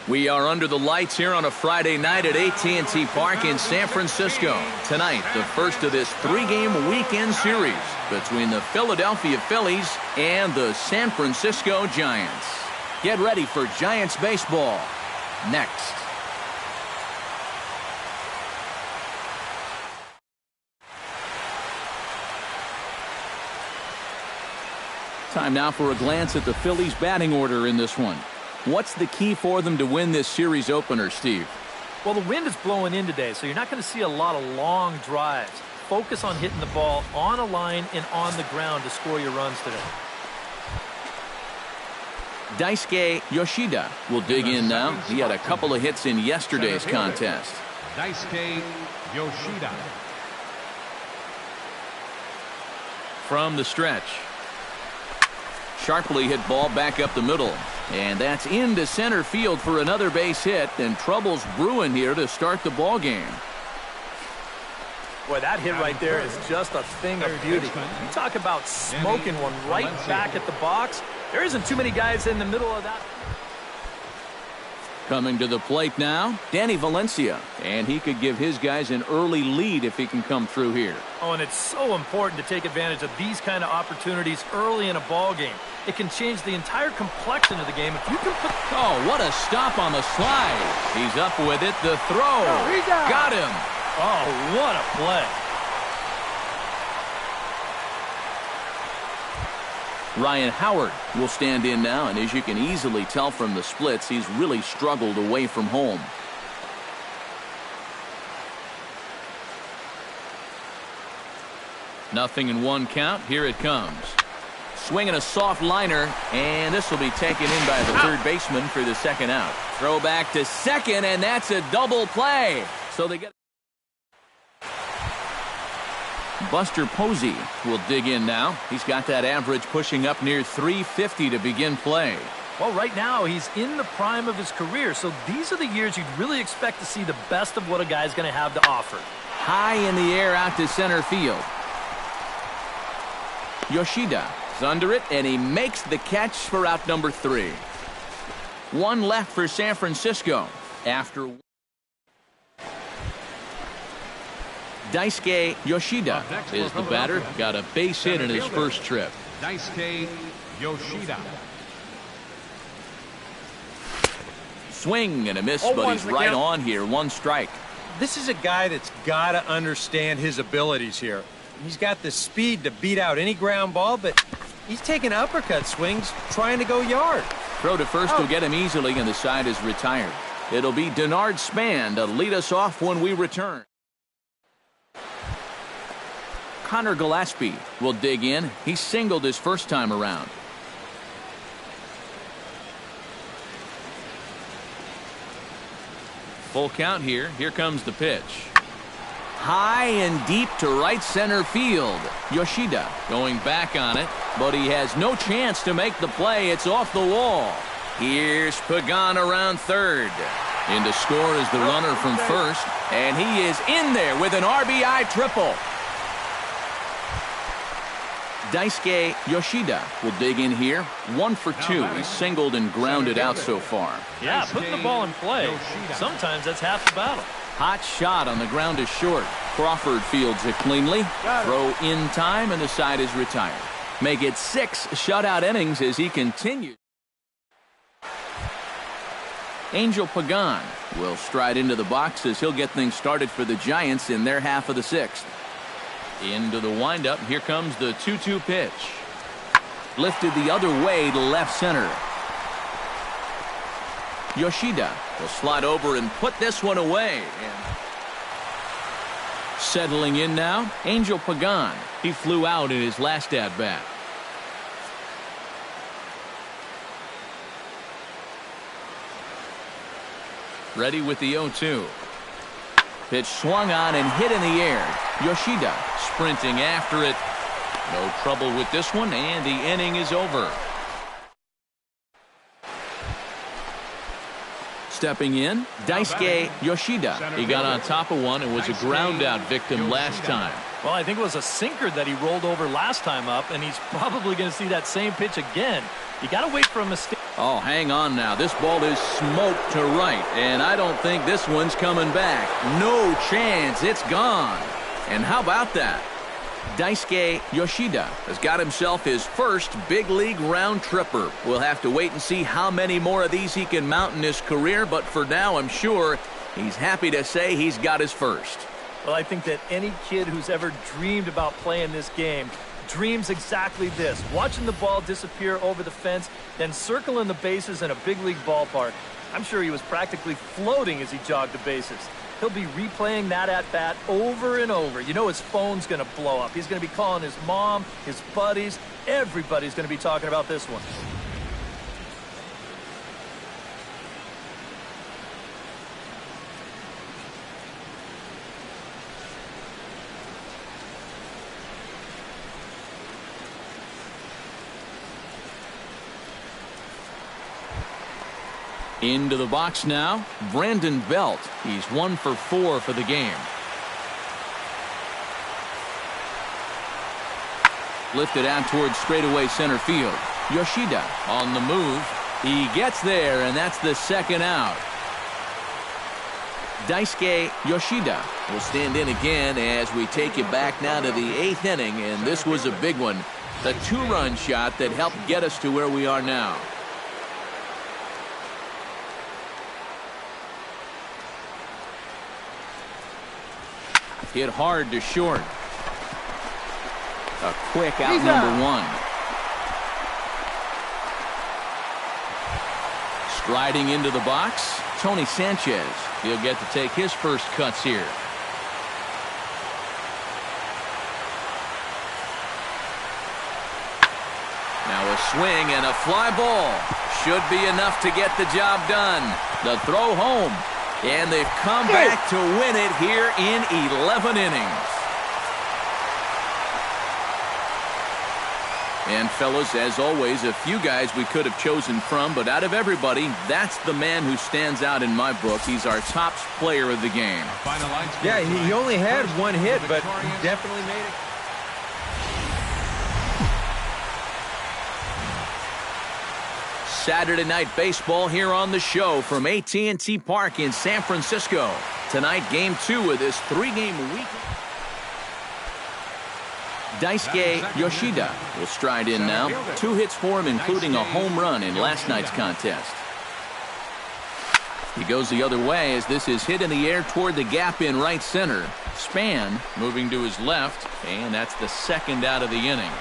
We are under the lights here on a Friday night at AT&T Park in San Francisco. Tonight, the first of this three-game weekend series between the Philadelphia Phillies and the San Francisco Giants. Get ready for Giants baseball next. Time now for a glance at the Phillies batting order in this one. What's the key for them to win this series opener, Steve? Well, the wind is blowing in today, so you're not going to see a lot of long drives. Focus on hitting the ball on a line and on the ground to score your runs today. Daisuke Yoshida will dig in now. He had a couple of hits in yesterday's contest. Daisuke Yoshida. From the stretch. Sharply hit ball back up the middle. And that's into center field for another base hit, and trouble's brewing here to start the ball game. Boy, that hit right there is just a thing of beauty. You talk about smoking one right back at the box. There isn't too many guys in the middle of that. Coming to the plate now, Danny Valencia, and he could give his guys an early lead if he can come through here. Oh, and it's so important to take advantage of these kind of opportunities early in a ball game. It can change the entire complexion of the game if you can put... Oh, what a stop on the slide. He's up with it. The throw. Got him. Oh, what a play. Ryan Howard will stand in now, and as you can easily tell from the splits, he's really struggled away from home. Nothing in one count. Here it comes. Swinging a soft liner, and this will be taken in by the third baseman for the second out. Throw back to second, and that's a double play. So they get... Buster Posey will dig in now. He's got that average pushing up near 350 to begin play. Well, right now he's in the prime of his career, so these are the years you'd really expect to see the best of what a guy's going to have to offer. High in the air out to center field. Yoshida is under it, and he makes the catch for out number 3. One left for San Francisco after... Daisuke Yoshida is the batter. Got a base hit in his first trip. Daisuke Yoshida. Swing and a miss, but he's right on here. One strike. This is a guy that's got to understand his abilities here. He's got the speed to beat out any ground ball, but he's taking uppercut swings trying to go yard. Throw to first will get him easily, and the side is retired. It'll be Denard Span to lead us off when we return. Connor Gillespie will dig in. He singled his first time around. Full count here. Here comes the pitch. High and deep to right center field. Yoshida going back on it, but he has no chance to make the play. It's off the wall. Here's Pagan around third. In to score is the runner from first, and he is in there with an RBI triple. Daisuke Yoshida will dig in here. 1 for 2. He's singled and grounded out so far. Yeah, putting the ball in play. Sometimes that's half the battle. Hot shot on the ground is short. Crawford fields it cleanly. Throw in time, and the side is retired. Make it 6 shutout innings as he continues. Angel Pagan will stride into the box as he'll get things started for the Giants in their half of the 6th. Into the windup. Here comes the 2-2 pitch. Lifted the other way to left center. Yoshida will slide over and put this one away. And settling in now, Angel Pagan. He flew out in his last at-bat. Ready with the 0-2. Pitch swung on and hit in the air. Yoshida sprinting after it. No trouble with this one, and the inning is over. Stepping in, Daisuke Yoshida. He got on top of one and was a ground out victim last time. Well, I think it was a sinker that he rolled over last time up, and he's probably going to see that same pitch again. You got to wait for a mistake. Oh, hang on now. This ball is smoked to right, and I don't think this one's coming back. No chance. It's gone. And how about that? Daisuke Yoshida has got himself his first big league round tripper. We'll have to wait and see how many more of these he can mount in his career, but for now, I'm sure he's happy to say he's got his first. Well, I think that any kid who's ever dreamed about playing this game dreams exactly this. Watching the ball disappear over the fence, then circling the bases in a big league ballpark. I'm sure he was practically floating as he jogged the bases. He'll be replaying that at-bat over and over. You know his phone's going to blow up. He's going to be calling his mom, his buddies. Everybody's going to be talking about this one. Into the box now, Brandon Belt. He's 1 for 4 for the game. Lifted out towards straightaway center field. Yoshida on the move. He gets there, and that's the second out. Daisuke Yoshida will stand in again as we take you back now to the 8th inning, and this was a big one. The 2-run shot that helped get us to where we are now. Hit hard to short. A quick out number 1. Striding into the box, Tony Sanchez. He'll get to take his first cuts here. Now a swing and a fly ball. Should be enough to get the job done. The throw home. And they've come back to win it here in 11 innings. And fellas, as always, a few guys we could have chosen from, but out of everybody, that's the man who stands out in my book. He's our top player of the game. Yeah, he only had 1 hit, but he definitely made it. Saturday Night Baseball here on the show from AT&T Park in San Francisco. Tonight, Game 2 of this 3-game weekend. Daisuke Yoshida will stride in now. 2 hits for him, including a home run in last night's contest. He goes the other way as this is hit in the air toward the gap in right center. Span moving to his left, and that's the second out of the inning.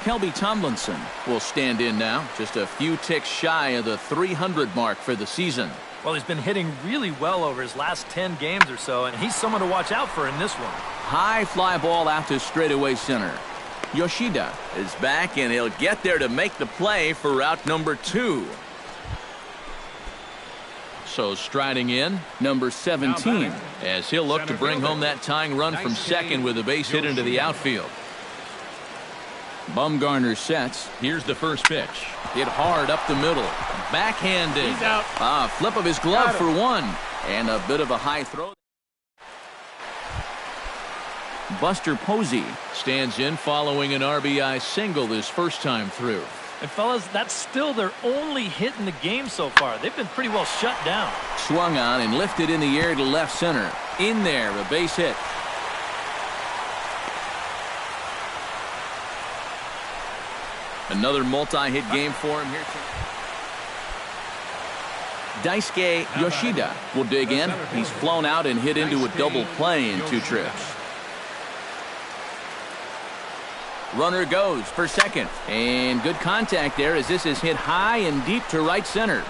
Kelby Tomlinson will stand in now, just a few ticks shy of the 300 mark for the season. Well, he's been hitting really well over his last 10 games or so, and he's someone to watch out for in this one. High fly ball out to straightaway center. Yoshida is back, and he'll get there to make the play for route number 2. So striding in, number 17, as he'll look to bring home that tying run from second with a base hit into the outfield. Bumgarner sets. Here's the first pitch. Hit hard up the middle. Backhanded. He's out. Flip of his glove for 1. And a bit of a high throw. Buster Posey stands in following an RBI single this first time through. And fellas, that's still their only hit in the game so far. They've been pretty well shut down. Swung on and lifted in the air to left center. In there, a base hit. Another multi-hit game for him here. Daisuke Yoshida will dig in. He's flown out and hit into a double play in 2 trips. Runner goes for second. And good contact there as this is hit high and deep to right center.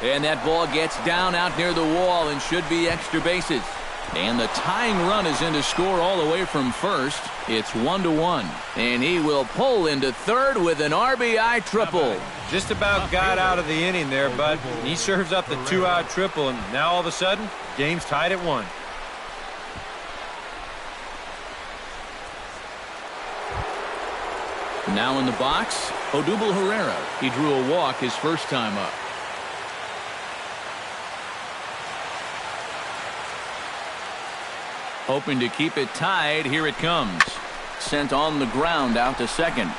And that ball gets down out near the wall and should be extra bases. And the tying run is in to score all the way from first. It's 1-1. And he will pull into third with an RBI triple. Just about got out of the inning there, bud. He serves up the 2-out triple, and now all of a sudden, game's tied at 1. Now in the box, Odubel Herrera. He drew a walk his first time up. Hoping to keep it tied. Here it comes. Sent on the ground out to second.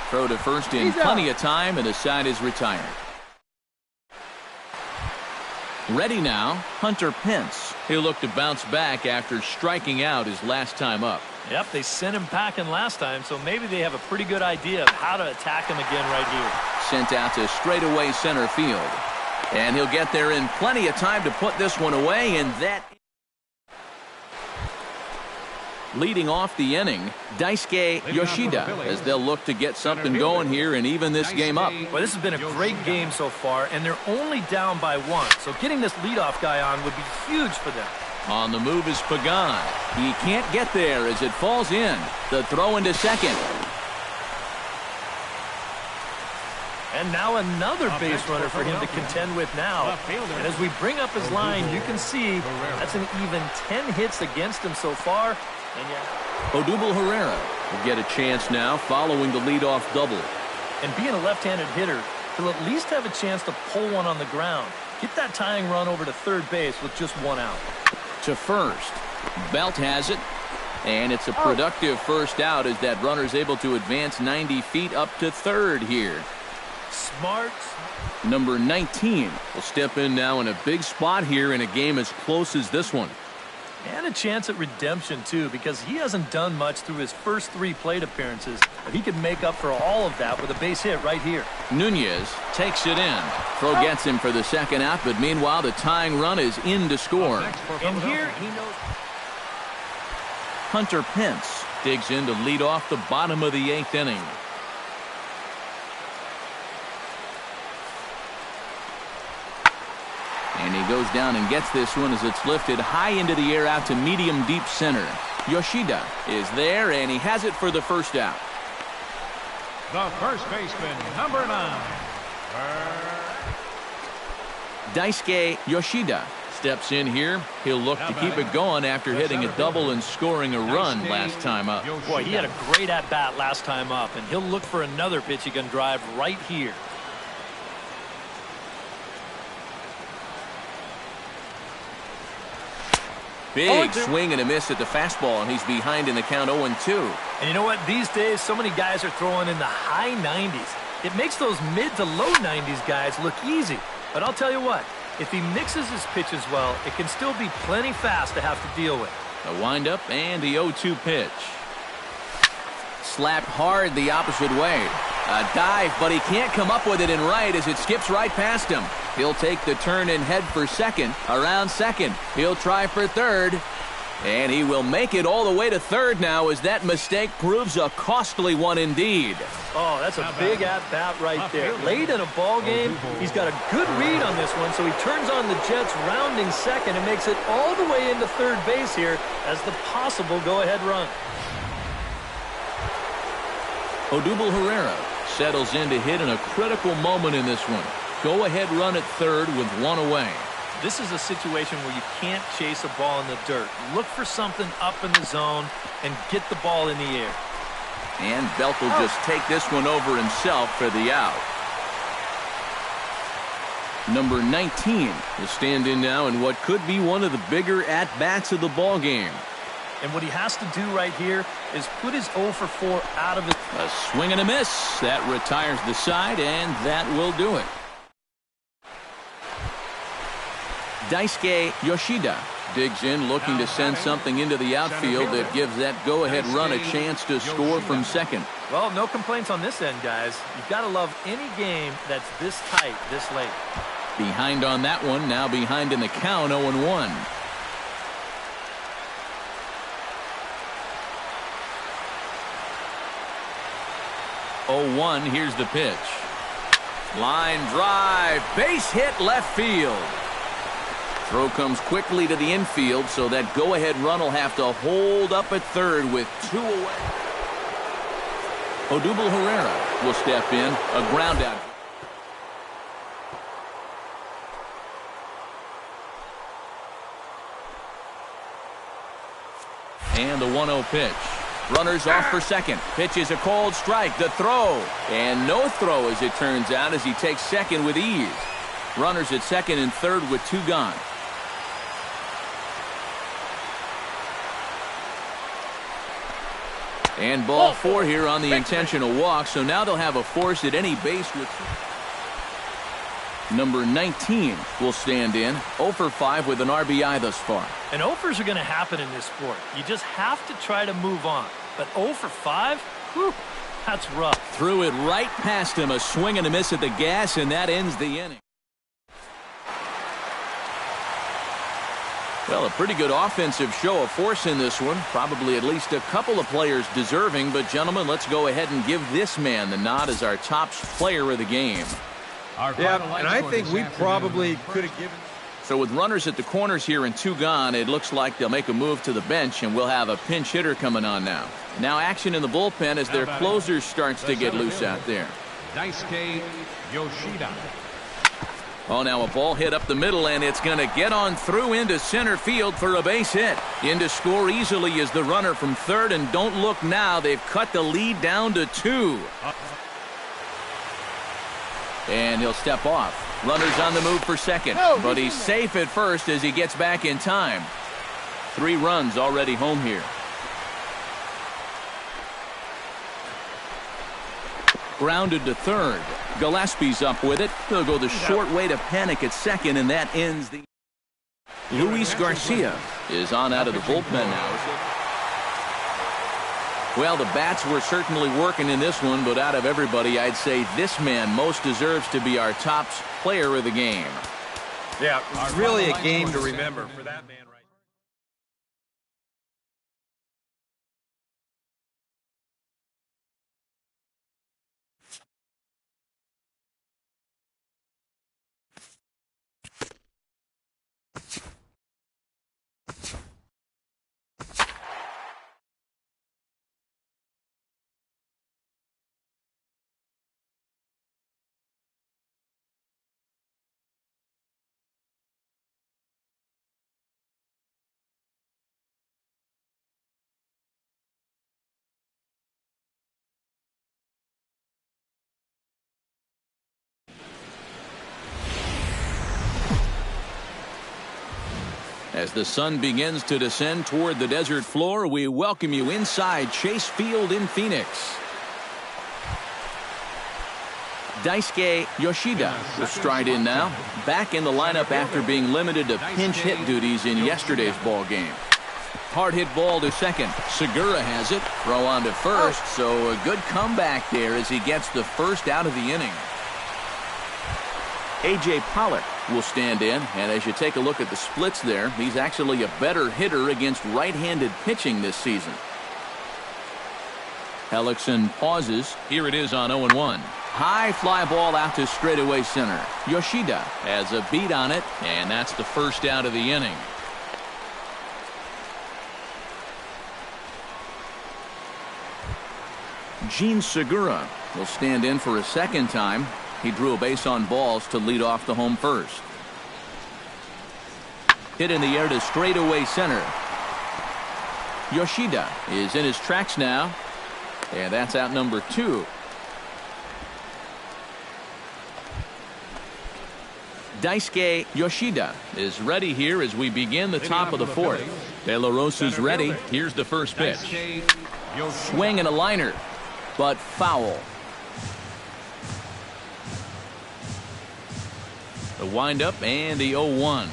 Throw to first in plenty of time, and the side is retired. Ready now, Hunter Pence. He'll look to bounce back after striking out his last time up. Yep, they sent him packing last time, so maybe they have a pretty good idea of how to attack him again right here. Sent out to straightaway center field. And he'll get there in plenty of time to put this one away, and that... Leading off the inning, Daisuke Yoshida, as they'll look to get something going here and even this game up. Well, this has been a great game so far, and they're only down by 1, so getting this leadoff guy on would be huge for them. On the move is Pagan. He can't get there as it falls in. The throw into second. And now another base runner for him to contend with now. And as we bring up his line, you can see that's an even 10 hits against him so far. And Odubel Herrera will get a chance now following the leadoff double. And being a left-handed hitter, he'll at least have a chance to pull one on the ground. Get that tying run over to third base with just 1 out. To first. Belt has it. And it's a productive first out as that runner's able to advance 90 feet up to third here. Smart. Number 19 will step in now in a big spot here in a game as close as this one. And a chance at redemption, too, because he hasn't done much through his first 3 plate appearances. But he could make up for all of that with a base hit right here. Nunez takes it in. Throw gets him for the second out, but meanwhile the tying run is in to score. And here he knows. Hunter Pence digs in to lead off the bottom of the 8th inning. And he goes down and gets this one as it's lifted high into the air out to medium deep center. Yoshida is there, and he has it for the first out. The first baseman, number 9. Daisuke Yoshida steps in here. He'll look to keep it going after hitting a double and scoring a run last time up. Boy, he had a great at-bat last time up, and he'll look for another pitch he can drive right here. Big swing and a miss at the fastball, and he's behind in the count 0-2. And you know what? These days, so many guys are throwing in the high 90s. It makes those mid to low 90s guys look easy. But I'll tell you what, if he mixes his pitches well, it can still be plenty fast to have to deal with. A windup and the 0-2 pitch. Slapped hard the opposite way. A dive, but he can't come up with it in right as it skips right past him. He'll take the turn and head for second. Around second. He'll try for third. And he will make it all the way to third now as that mistake proves a costly one indeed. Oh, that's a big at-bat right there. Late in a ball game, he's got a good read on this one, so he turns on the Jets rounding second and makes it all the way into third base here as the possible go-ahead run. Odubel Herrera settles in to hit in a critical moment in this one. Go-ahead run at third with 1 away. This is a situation where you can't chase a ball in the dirt. Look for something up in the zone and get the ball in the air. And Belt will just take this one over himself for the out. Number 19 will stand in now in what could be one of the bigger at-bats of the ball game. And what he has to do right here is put his 0 for 4 out of his... A swing and a miss. That retires the side, and that will do it. Daisuke Yoshida digs in, looking to send something into the outfield that gives that go-ahead run a chance to score from second. Well, no complaints on this end, guys. You've got to love any game that's this tight, this late. Behind on that one, now behind in the count, 0-1. Here's the pitch. Line drive, base hit left field. Throw comes quickly to the infield, so that go-ahead run will have to hold up at third with 2 away. Odubel Herrera will step in, a ground out. And the 1-0 pitch. Runners off for second. Pitch is a cold strike. The throw. And no throw, as it turns out, as he takes second with ease. Runners at second and third with 2 gone. And ball 4 here on the intentional walk, so now they'll have a force at any base with number 19 will stand in, 0 for 5 with an RBI thus far. And 0-fers are going to happen in this sport. You just have to try to move on. But 0 for 5? Whew, that's rough. Threw it right past him, a swing and a miss at the gas, and that ends the inning. Well, a pretty good offensive show of force in this one. Probably at least a couple of players deserving. But, gentlemen, let's go ahead and give this man the nod as our top player of the game. Yeah, and I think we probably could have given. So with runners at the corners here and 2 gone, it looks like they'll make a move to the bench, and we'll have a pinch hitter coming on now. Now action in the bullpen as their closer starts to get loose out there. Daisuke Yoshida. Oh, now a ball hit up the middle, and it's going to get on through into center field for a base hit. In to score easily is the runner from third, and don't look now. They've cut the lead down to 2. And he'll step off. Runner's on the move for second, but he's safe at first as he gets back in time. 3 runs already home here. Grounded to third. Gillespie's up with it. He'll go the short way to Panic at second, and that ends the... Luis Garcia is on out of the bullpen now. Well, the bats were certainly working in this one, but out of everybody, I'd say this man most deserves to be our top player of the game. Yeah, it's really a game to remember for that man. As the sun begins to descend toward the desert floor, we welcome you inside Chase Field in Phoenix. Daisuke Yoshida will stride in now, back in the lineup after being limited to pinch hit duties in yesterday's ball game. Hard hit ball to second. Segura has it. Throw on to first, so a good comeback there as he gets the first out of the inning. A.J. Pollock will stand in, and as you take a look at the splits there, he's actually a better hitter against right-handed pitching this season. Hellickson pauses. Here it is on 0-1. High fly ball out to straightaway center. Yoshida has a beat on it, and that's the first out of the inning. Gene Segura will stand in for a second time. He drew a base on balls to lead off the home first. Hit in the air to straightaway center. Yoshida is in his tracks now, and that's out number 2. Daisuke Yoshida is ready here as we begin the top of the 4th. De La Rosa's ready. Here's the first pitch. Swing and a liner, but foul. The windup and the 0-1.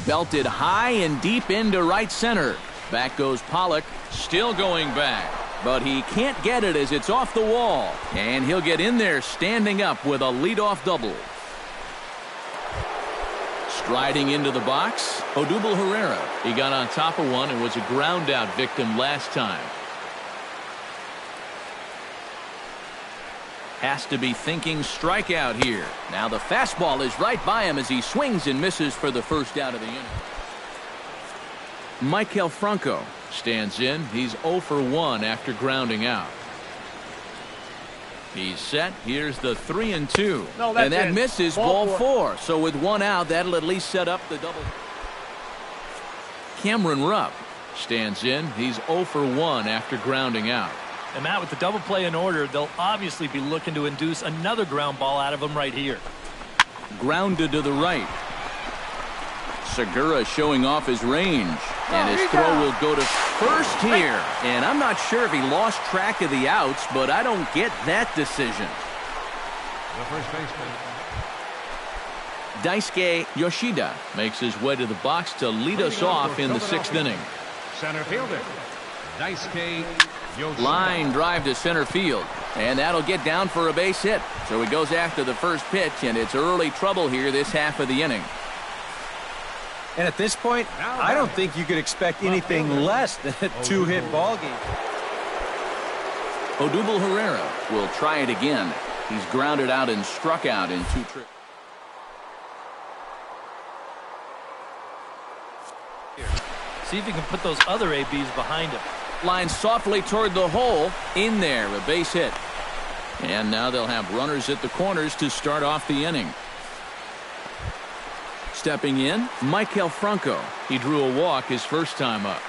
Belted high and deep into right center. Back goes Pollock, still going back. But he can't get it as it's off the wall. And he'll get in there standing up with a leadoff double. Striding into the box, Odubel Herrera. He got on top of one and was a ground out victim last time. Has to be thinking strikeout here. Now the fastball is right by him as he swings and misses for the first out of the inning. Maikel Franco stands in. He's 0 for 1 after grounding out. He's set. Here's the 3-2. And that misses ball 4. So with 1 out, that'll at least set up the double. Cameron Rupp stands in. He's 0 for 1 after grounding out. And Matt, with the double play in order, they'll obviously be looking to induce another ground ball out of him right here. Grounded to the right. Segura showing off his range. And his throw will go to first here. And I'm not sure if he lost track of the outs, but I don't get that decision. The first baseman. Daisuke Yoshida makes his way to the box to lead us off in the 6th inning. Center fielder. Daisuke Yoshida. Line drive to center field. And that'll get down for a base hit. So he goes after the first pitch, and it's early trouble here this half of the inning. And at this point, I don't think you could expect anything less than a 2-hit ball game. Odubel Herrera will try it again. He's grounded out and struck out in 2 trips. See if he can put those other ABs behind him. Line softly toward the hole. In there, a base hit. And now they'll have runners at the corners to start off the inning. Stepping in, Maikel Franco. He drew a walk his first time up.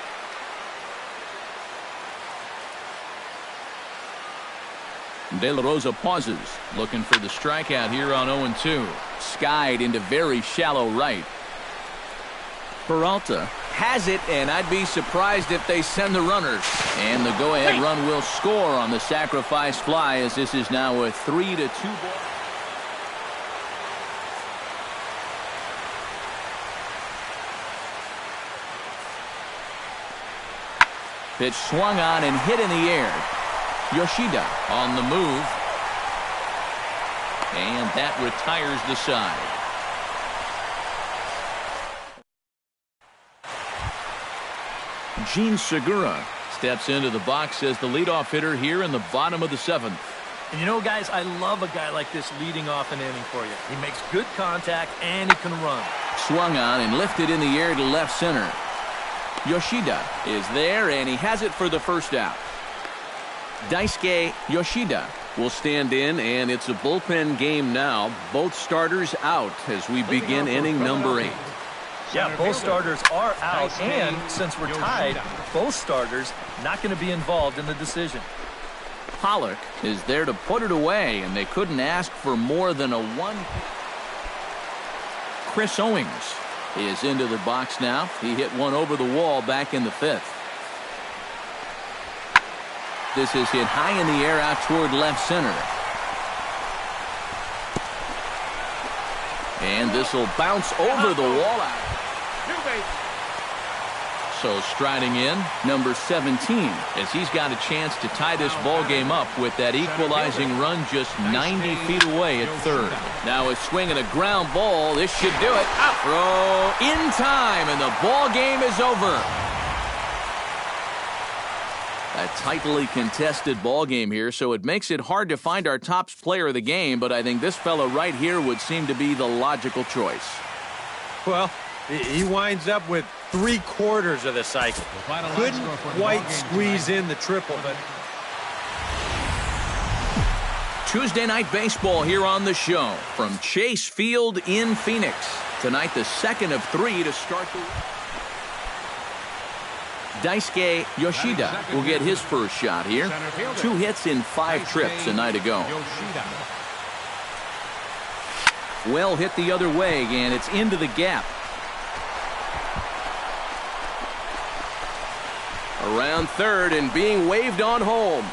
De La Rosa pauses, looking for the strikeout here on 0-2. Skied into very shallow right. Peralta has it, and I'd be surprised if they send the runners. And the go-ahead run will score on the sacrifice fly, as this is now a 3-2 ball. Pitch swung on and hit in the air. Yoshida on the move. And that retires the side. Gene Segura steps into the box as the leadoff hitter here in the bottom of the 7th. And you know, guys, I love a guy like this leading off an inning for you. He makes good contact, and he can run. Swung on and lifted in the air to left center. Yoshida is there, and he has it for the first out. Daisuke Yoshida will stand in, and it's a bullpen game now. Both starters out as we begin inning number 8. Yeah, both starters are out, and since we're tied, both starters not going to be involved in the decision. Pollock is there to put it away, and they couldn't ask for more than a 1. Chris Owings is into the box now. He hit one over the wall back in the 5th. This is hit high in the air out toward left center. And this will bounce over the wall out. So striding in, number 17, as he's got a chance to tie this ball game up with that equalizing run just 90 feet away at third. Now a swing and a ground ball. This should do it. Throw in time, and the ball game is over. A tightly contested ball game here, so it makes it hard to find our top player of the game, but I think this fella right here would seem to be the logical choice. Well, he winds up with 3/4 of the cycle. Couldn't quite squeeze in the triple, but Tuesday night baseball here on the show from Chase Field in Phoenix. Tonight, the second of 3 to start the... Daisuke Yoshida will get his first shot here. 2 hits in 5 trips a night ago. Well hit the other way, and it's into the gap. Around third and being waved on home.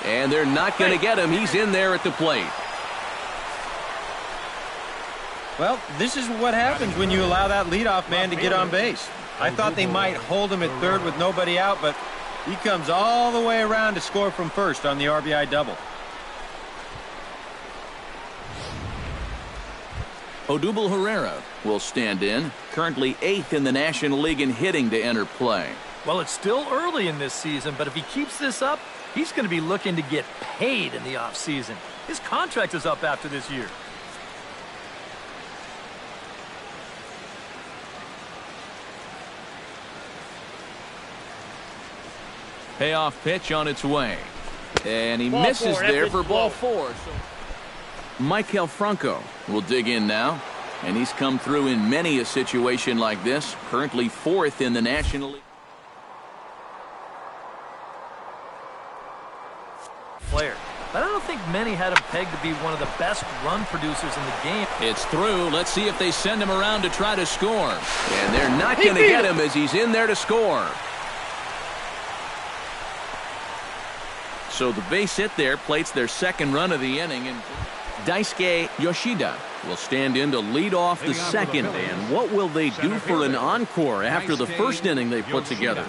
And they're not going to get him. He's in there at the plate. well, this is what happens when you allow that leadoff man to get on base. I thought they might hold him at third with nobody out, but he comes all the way around to score from first on the RBI double. Odubel Herrera will stand in, currently 8th in the National League in hitting to enter play. Well, it's still early in this season, but if he keeps this up, he's going to be looking to get paid in the offseason. His contract is up after this year. Payoff pitch on its way. And he misses there for ball 4. So Maikel Franco will dig in now. And he's come through in many a situation like this. Currently 4th in the National League. Player. but I don't think many had him pegged to be one of the best run producers in the game. It's through. Let's see if they send him around to try to score. And they're not going to get him as he's in there to score. So the base hit there plates their second run of the inning, and Daisuke Yoshida will stand in to lead off the second. And what will they do for an encore after the first inning they put together?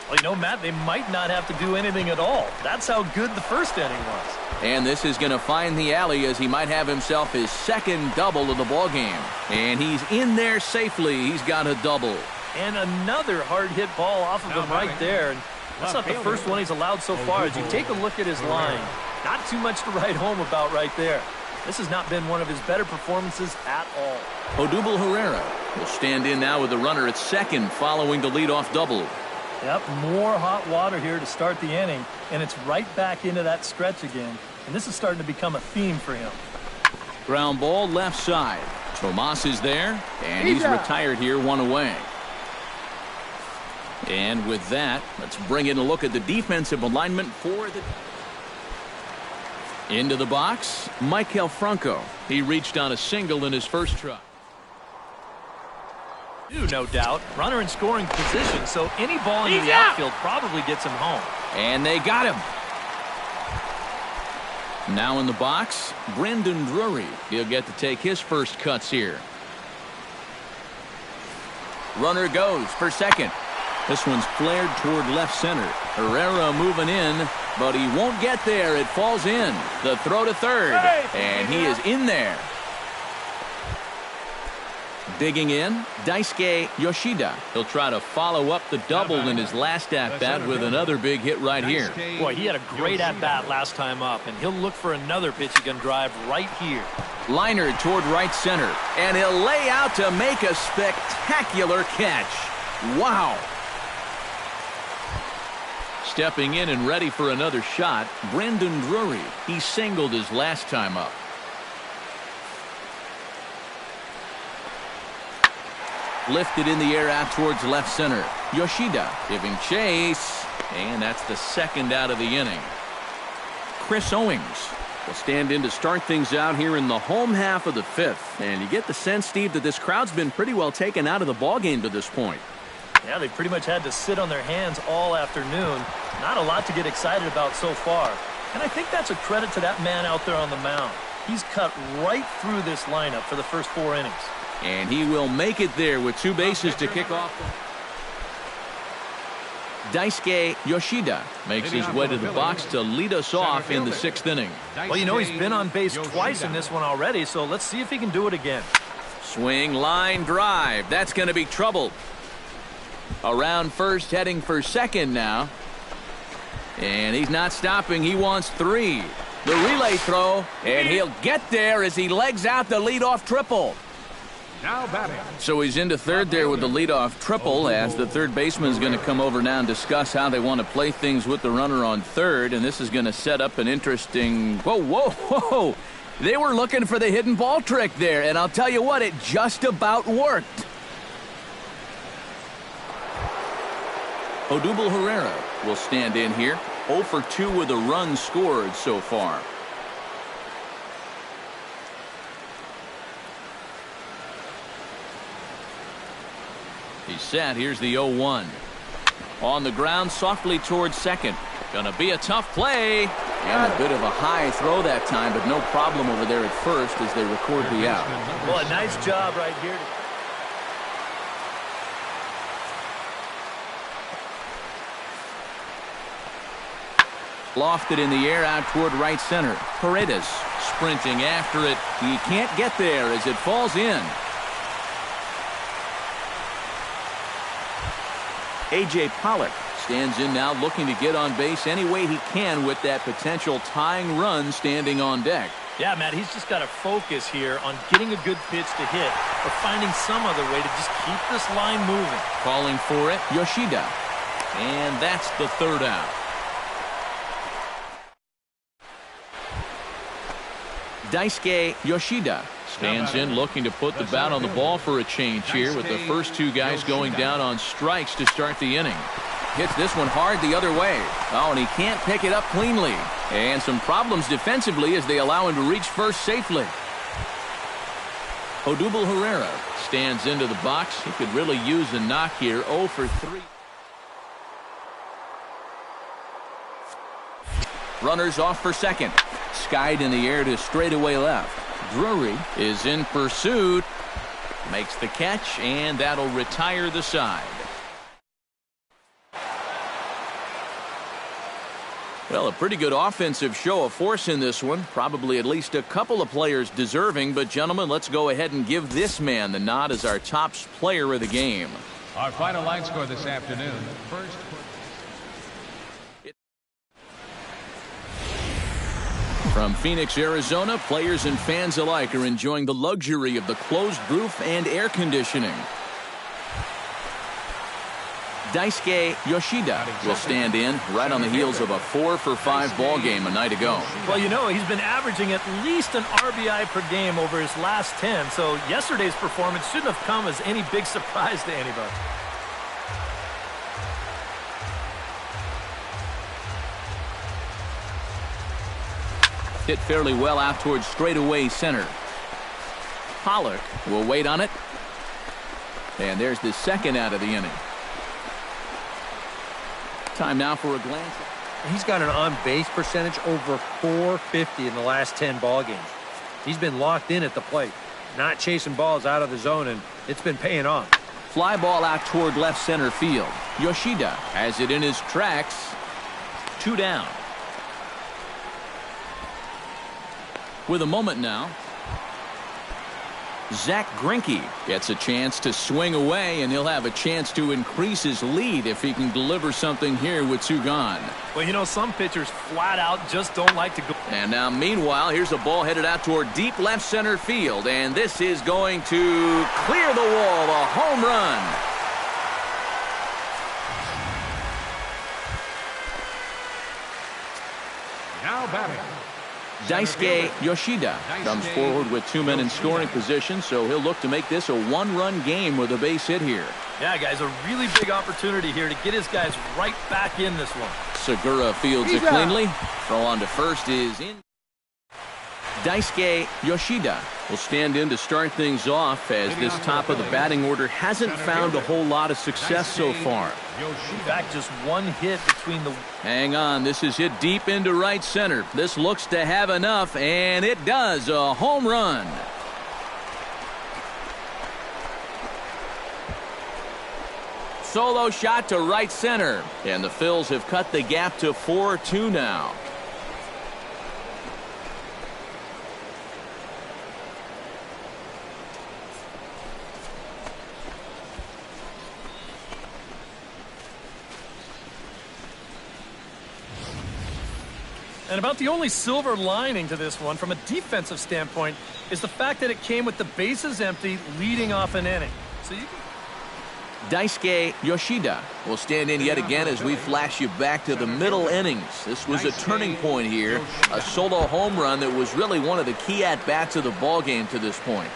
Well, you know, Matt, they might not have to do anything at all. That's how good the first inning was. And this is going to find the alley as he might have himself his second double of the ball game. And he's in there safely. He's got a double. And another hard hit ball off of him right there. And that's not the first one he's allowed so far. As you take a look at his line, not too much to write home about right there. This has not been one of his better performances at all. Odubel Herrera will stand in now with the runner at second following the leadoff double. Yep, more hot water here to start the inning, and it's right back into that stretch again. And this is starting to become a theme for him. Ground ball left side. Tomas is there, and he's retired here, one away. And with that, let's bring in a look at the defensive alignment for the... Into the box, Michael Franco. He reached on a single in his first try. No doubt. Runner in scoring position, so any ball into the outfield probably gets him home. And they got him. Now in the box, Brandon Drury. He'll get to take his first cuts here. Runner goes for second. This one's flared toward left center. Herrera moving in, but he won't get there. It falls in. The throw to third, and he is in there. Digging in, Daisuke Yoshida. He'll try to follow up the double in his last at-bat with another big hit right here. Boy, he had a great at-bat last time up, and he'll look for another pitch he can drive right here. Liner toward right center, and he'll lay out to make a spectacular catch. Wow. Stepping in and ready for another shot, Brandon Drury. He singled his last time up. Lifted in the air out towards left center. Yoshida giving chase, and that's the second out of the inning. Chris Owings will stand in to start things out here in the home half of the fifth. And you get the sense, Steve, that this crowd's been pretty well taken out of the ballgame to this point. Yeah, they pretty much had to sit on their hands all afternoon. Not a lot to get excited about so far. And I think that's a credit to that man out there on the mound. He's cut right through this lineup for the first 4 innings. And he will make it there with 2 bases to kick off. Daisuke Yoshida makes his way to the box to lead us off in the 6th inning. Well, you know, he's been on base twice in this one already, so let's see if he can do it again. Swing, line, drive. That's going to be trouble. Around first, heading for second now. And he's not stopping. He wants 3. The relay throw, and he'll get there as he legs out the leadoff triple. Now batting. So he's into third there with the leadoff triple, as the third baseman is going to come over now and discuss how they want to play things with the runner on third. And this is going to set up an interesting... Whoa. They were looking for the hidden ball trick there, and I'll tell you what, it just about worked. Odubel Herrera will stand in here. 0 for 2 with a run scored so far. He's set. Here's the 0-1. On the ground, softly towards second. Gonna be a tough play. And a bit of a high throw that time, but no problem over there at first as they record the out. Well, a nice job right here. Lofted in the air out toward right center. Paredes sprinting after it. He can't get there as it falls in. A.J. Pollock stands in now looking to get on base any way he can with that potential tying run standing on deck. Yeah, Matt, he's just got to focus here on getting a good pitch to hit or finding some other way to just keep this line moving. Calling for it, Yoshida. And that's the third out. Daisuke Yoshida stands in looking to put the bat on the ball for a change here with the first 2 guys going down on strikes to start the inning. hits this one hard the other way. Oh, and he can't pick it up cleanly. And some problems defensively as they allow him to reach first safely. Odubel Herrera stands into the box. He could really use a knock here. 0 for 3. Runners off for second. Skied in the air to straightaway left. Drury is in pursuit. Makes the catch, and that'll retire the side. Well, a pretty good offensive show of force in this one. Probably at least a couple of players deserving. But, gentlemen, let's go ahead and give this man the nod as our top player of the game. Our final line score this afternoon. First. From Phoenix, Arizona, players and fans alike are enjoying the luxury of the closed roof and air conditioning. Daisuke Yoshida will stand in right on the heels of a 4 for 5 ball game a night ago. Well, you know, he's been averaging at least an RBI per game over his last 10, so yesterday's performance shouldn't have come as any big surprise to anybody. Hit fairly well out towards straightaway center. Pollock will wait on it. And there's the second out of the inning. Time now for a glance. He's got an on-base percentage over .450 in the last 10 ball games. He's been locked in at the plate, not chasing balls out of the zone, and it's been paying off. Fly ball out toward left center field. Yoshida has it in his tracks. 2 down. With a moment now, Zach Greinke gets a chance to swing away, and he'll have a chance to increase his lead if he can deliver something here with 2 gone. Well, you know, some pitchers flat out just don't like to go. And now, meanwhile, here's a ball headed out toward deep left center field, and this is going to clear the wall, a home run. Now batting. Daisuke Yoshida comes forward with 2 men in scoring position, so he'll look to make this a 1-run game with a base hit here. Yeah, guys, a really big opportunity here to get his guys right back in this one. Segura fields it cleanly. Throw on to first is in. Daisuke Yoshida will stand in to start things off as this top of the batting order hasn't found a whole lot of success so far. In fact, just 1 hit between the... Hang on, this is hit deep into right center. This looks to have enough, and it does. A home run. Solo shot to right center, and the Phils have cut the gap to 4-2 now. And about the only silver lining to this one from a defensive standpoint is the fact that it came with the bases empty leading off an inning. So you can... Daisuke Yoshida will stand in yet again as we flash you back to the middle innings. This was a turning point here, a solo home run that was really one of the key at-bats of the ball game to this point.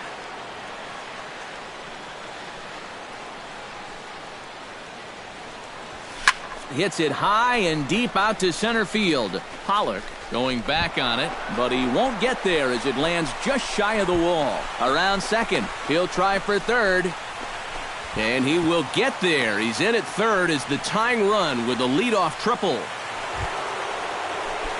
Hits it high and deep out to center field. Pollock going back on it, but he won't get there as it lands just shy of the wall. Around second, he'll try for third. And he will get there. He's in at third as the tying run with a leadoff triple.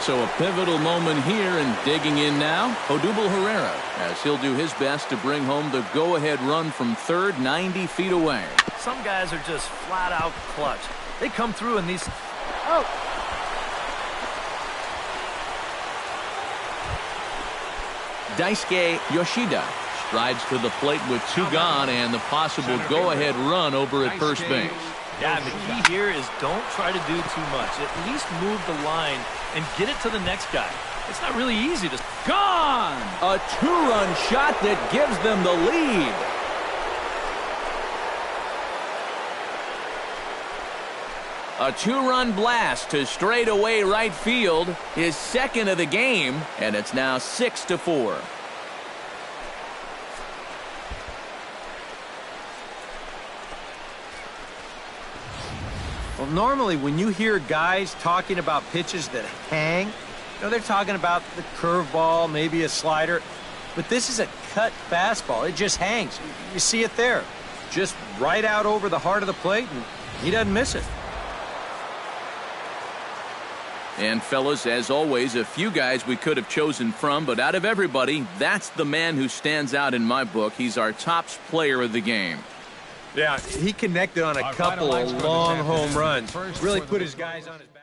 So a pivotal moment here, and digging in now, Odubel Herrera, as he'll do his best to bring home the go-ahead run from third, 90 feet away. Some guys are just flat out clutch. They come through in these... Oh! Daisuke Yoshida strides to the plate with 2 gone and the possible go-ahead run over at first base. Yeah, and the key here is don't try to do too much. At least move the line and get it to the next guy. It's not really easy to... Gone! A 2-run shot that gives them the lead. A 2-run blast to straightaway right field, his second of the game, and it's now 6-4. Well, normally when you hear guys talking about pitches that hang, they're talking about the curveball, maybe a slider. But this is a cut fastball. It just hangs. You see it there. Just right out over the heart of the plate, and he doesn't miss it. And fellas, as always, a few guys we could have chosen from, but out of everybody, that's the man who stands out in my book. He's our top player of the game. Yeah, he connected on a couple of long home runs. Really put his guys on his back.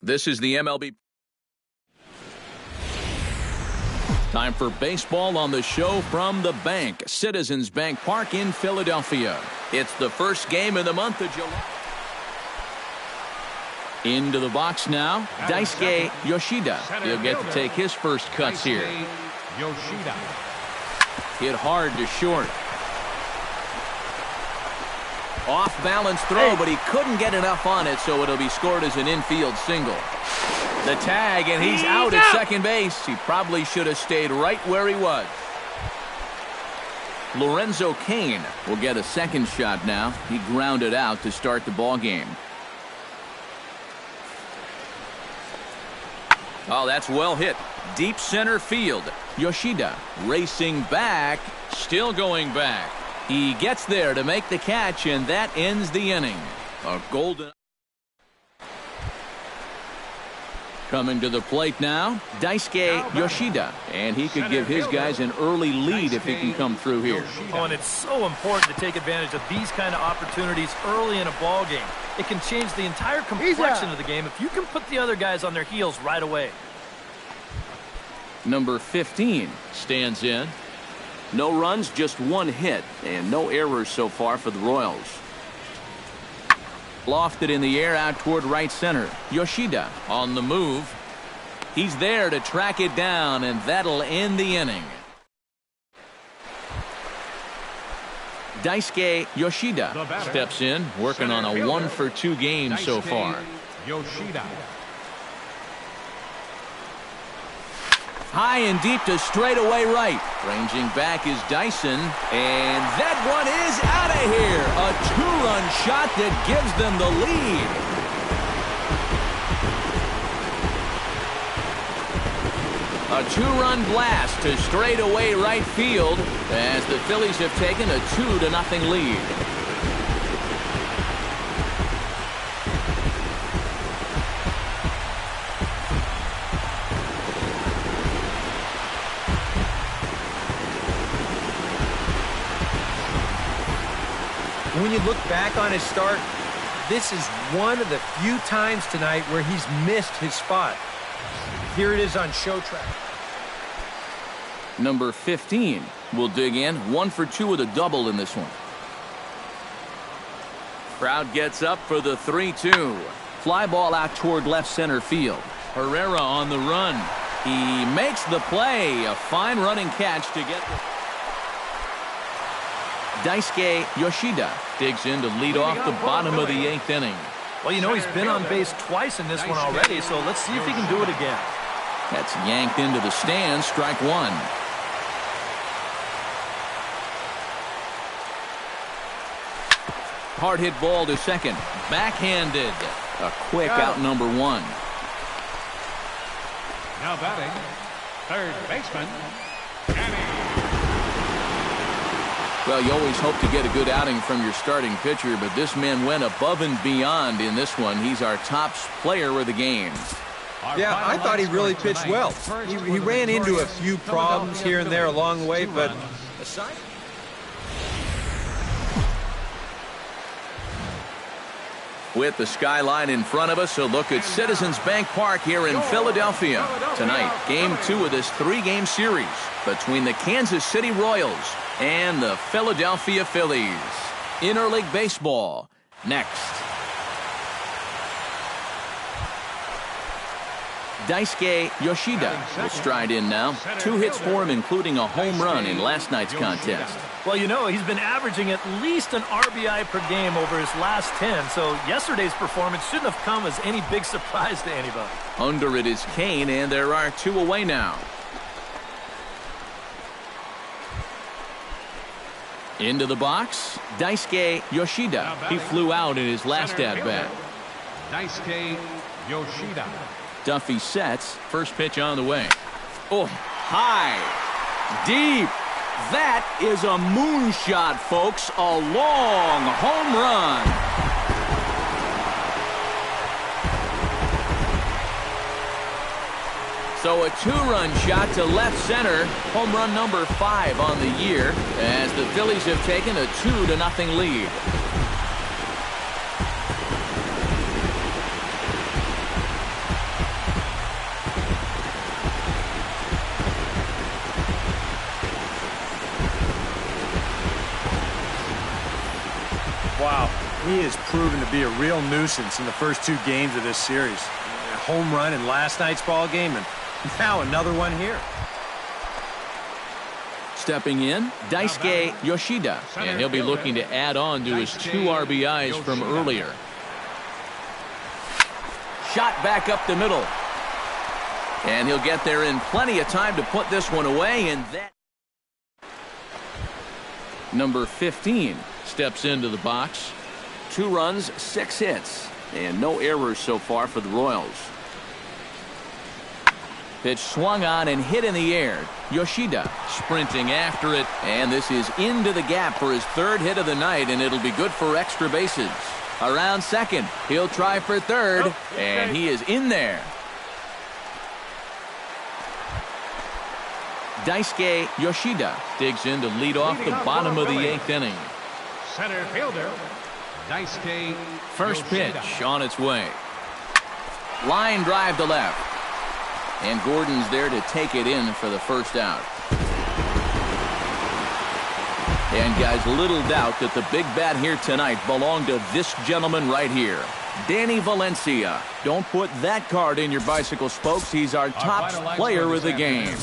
This is the MLB. Time for baseball on the show from the bank, Citizens Bank Park in Philadelphia. It's the first game of the month of July. Into the box now, Daisuke Yoshida. He'll get to take his first cuts here. Yoshida. Hit hard to short. Off-balance throw, but he couldn't get enough on it, so it'll be scored as an infield single. The tag, and he's out at second base. He probably should have stayed right where he was. Lorenzo Cain will get a second shot now. He grounded out to start the ball game. Oh, that's well hit. Deep center field. Yoshida racing back, still going back. He gets there to make the catch, and that ends the inning. A golden. Coming to the plate now, Daisuke Yoshida. And he could give his guys an early lead if he can come through here. Oh, and it's so important to take advantage of these kind of opportunities early in a ball game. It can change the entire complexion of the game if you can put the other guys on their heels right away. Number 15 stands in. No runs, just one hit, and no errors so far for the Royals. Lofted in the air out toward right center. Yoshida on the move. He's there to track it down, and that'll end the inning. Daisuke Yoshida steps in, working on a 1-for-2 game so far. Yoshida. High and deep to straightaway right. Ranging back is Dyson, and that one is out of here. A two-run shot that gives them the lead. A two-run blast to straightaway right field as the Phillies have taken a 2-0 lead. When you look back on his start, this is one of the few times tonight where he's missed his spot. Here it is on show track. Number 15 will dig in. 1-for-2 with a double in this one. Crowd gets up for the 3-2. Fly ball out toward left center field. Herrera on the run. He makes the play. A fine running catch to get the... Daisuke Yoshida digs in to lead off the bottom of the 8th inning. Well, you know, he's been on base twice in this one already, so let's see if he can do it again. That's yanked into the stands. Strike one. Hard hit ball to second. Backhanded. A quick out number one. Now batting, third baseman, Well, you always hope to get a good outing from your starting pitcher, but this man went above and beyond in this one. He's our top player of the game. Yeah, I thought he really pitched well. He ran into a few problems here and there along the way, but aside... With the skyline in front of us, a look at Citizens Bank Park here in Philadelphia. Tonight, Game 2 of this 3-game series between the Kansas City Royals and the Philadelphia Phillies. Interleague Baseball, next. Daisuke Yoshida will stride in now. 2 hits for him, including a home run in last night's contest. Well, you know, he's been averaging at least an RBI per game over his last 10, so yesterday's performance shouldn't have come as any big surprise to anybody. Under it is Kane, and there are 2 away now. Into the box, Daisuke Yoshida. He flew out in his last at-bat. Daisuke Yoshida. Duffy sets. First pitch on the way. Oh, high. Deep. That is a moonshot, folks. A long home run. So a 2-run shot to left center. Home run number 5 on the year as the Phillies have taken a 2-0 lead. Wow, he has proven to be a real nuisance in the first 2 games of this series. A home run in last night's ball game, and now another one here. Stepping in, Daisuke Yoshida, and he'll be looking to add on to his 2 RBIs from earlier. Shot back up the middle. And he'll get there in plenty of time to put this one away, and that... Number 15 steps into the box. 2 runs, 6 hits, and no errors so far for the Royals. Pitch swung on and hit in the air. Yoshida sprinting after it, and this is into the gap for his 3rd hit of the night, and it'll be good for extra bases. Around second, he'll try for 3rd, and he is in there. Daisuke Yoshida digs in to lead off the bottom of the 8th inning. Center fielder, Daisuke First Yoshida. pitch on its way. Line drive to left. And Gordon's there to take it in for the first out. And guys, little doubt that the big bat here tonight belonged to this gentleman right here. Danny Valencia. Don't put that card in your bicycle spokes. He's our top player of the game.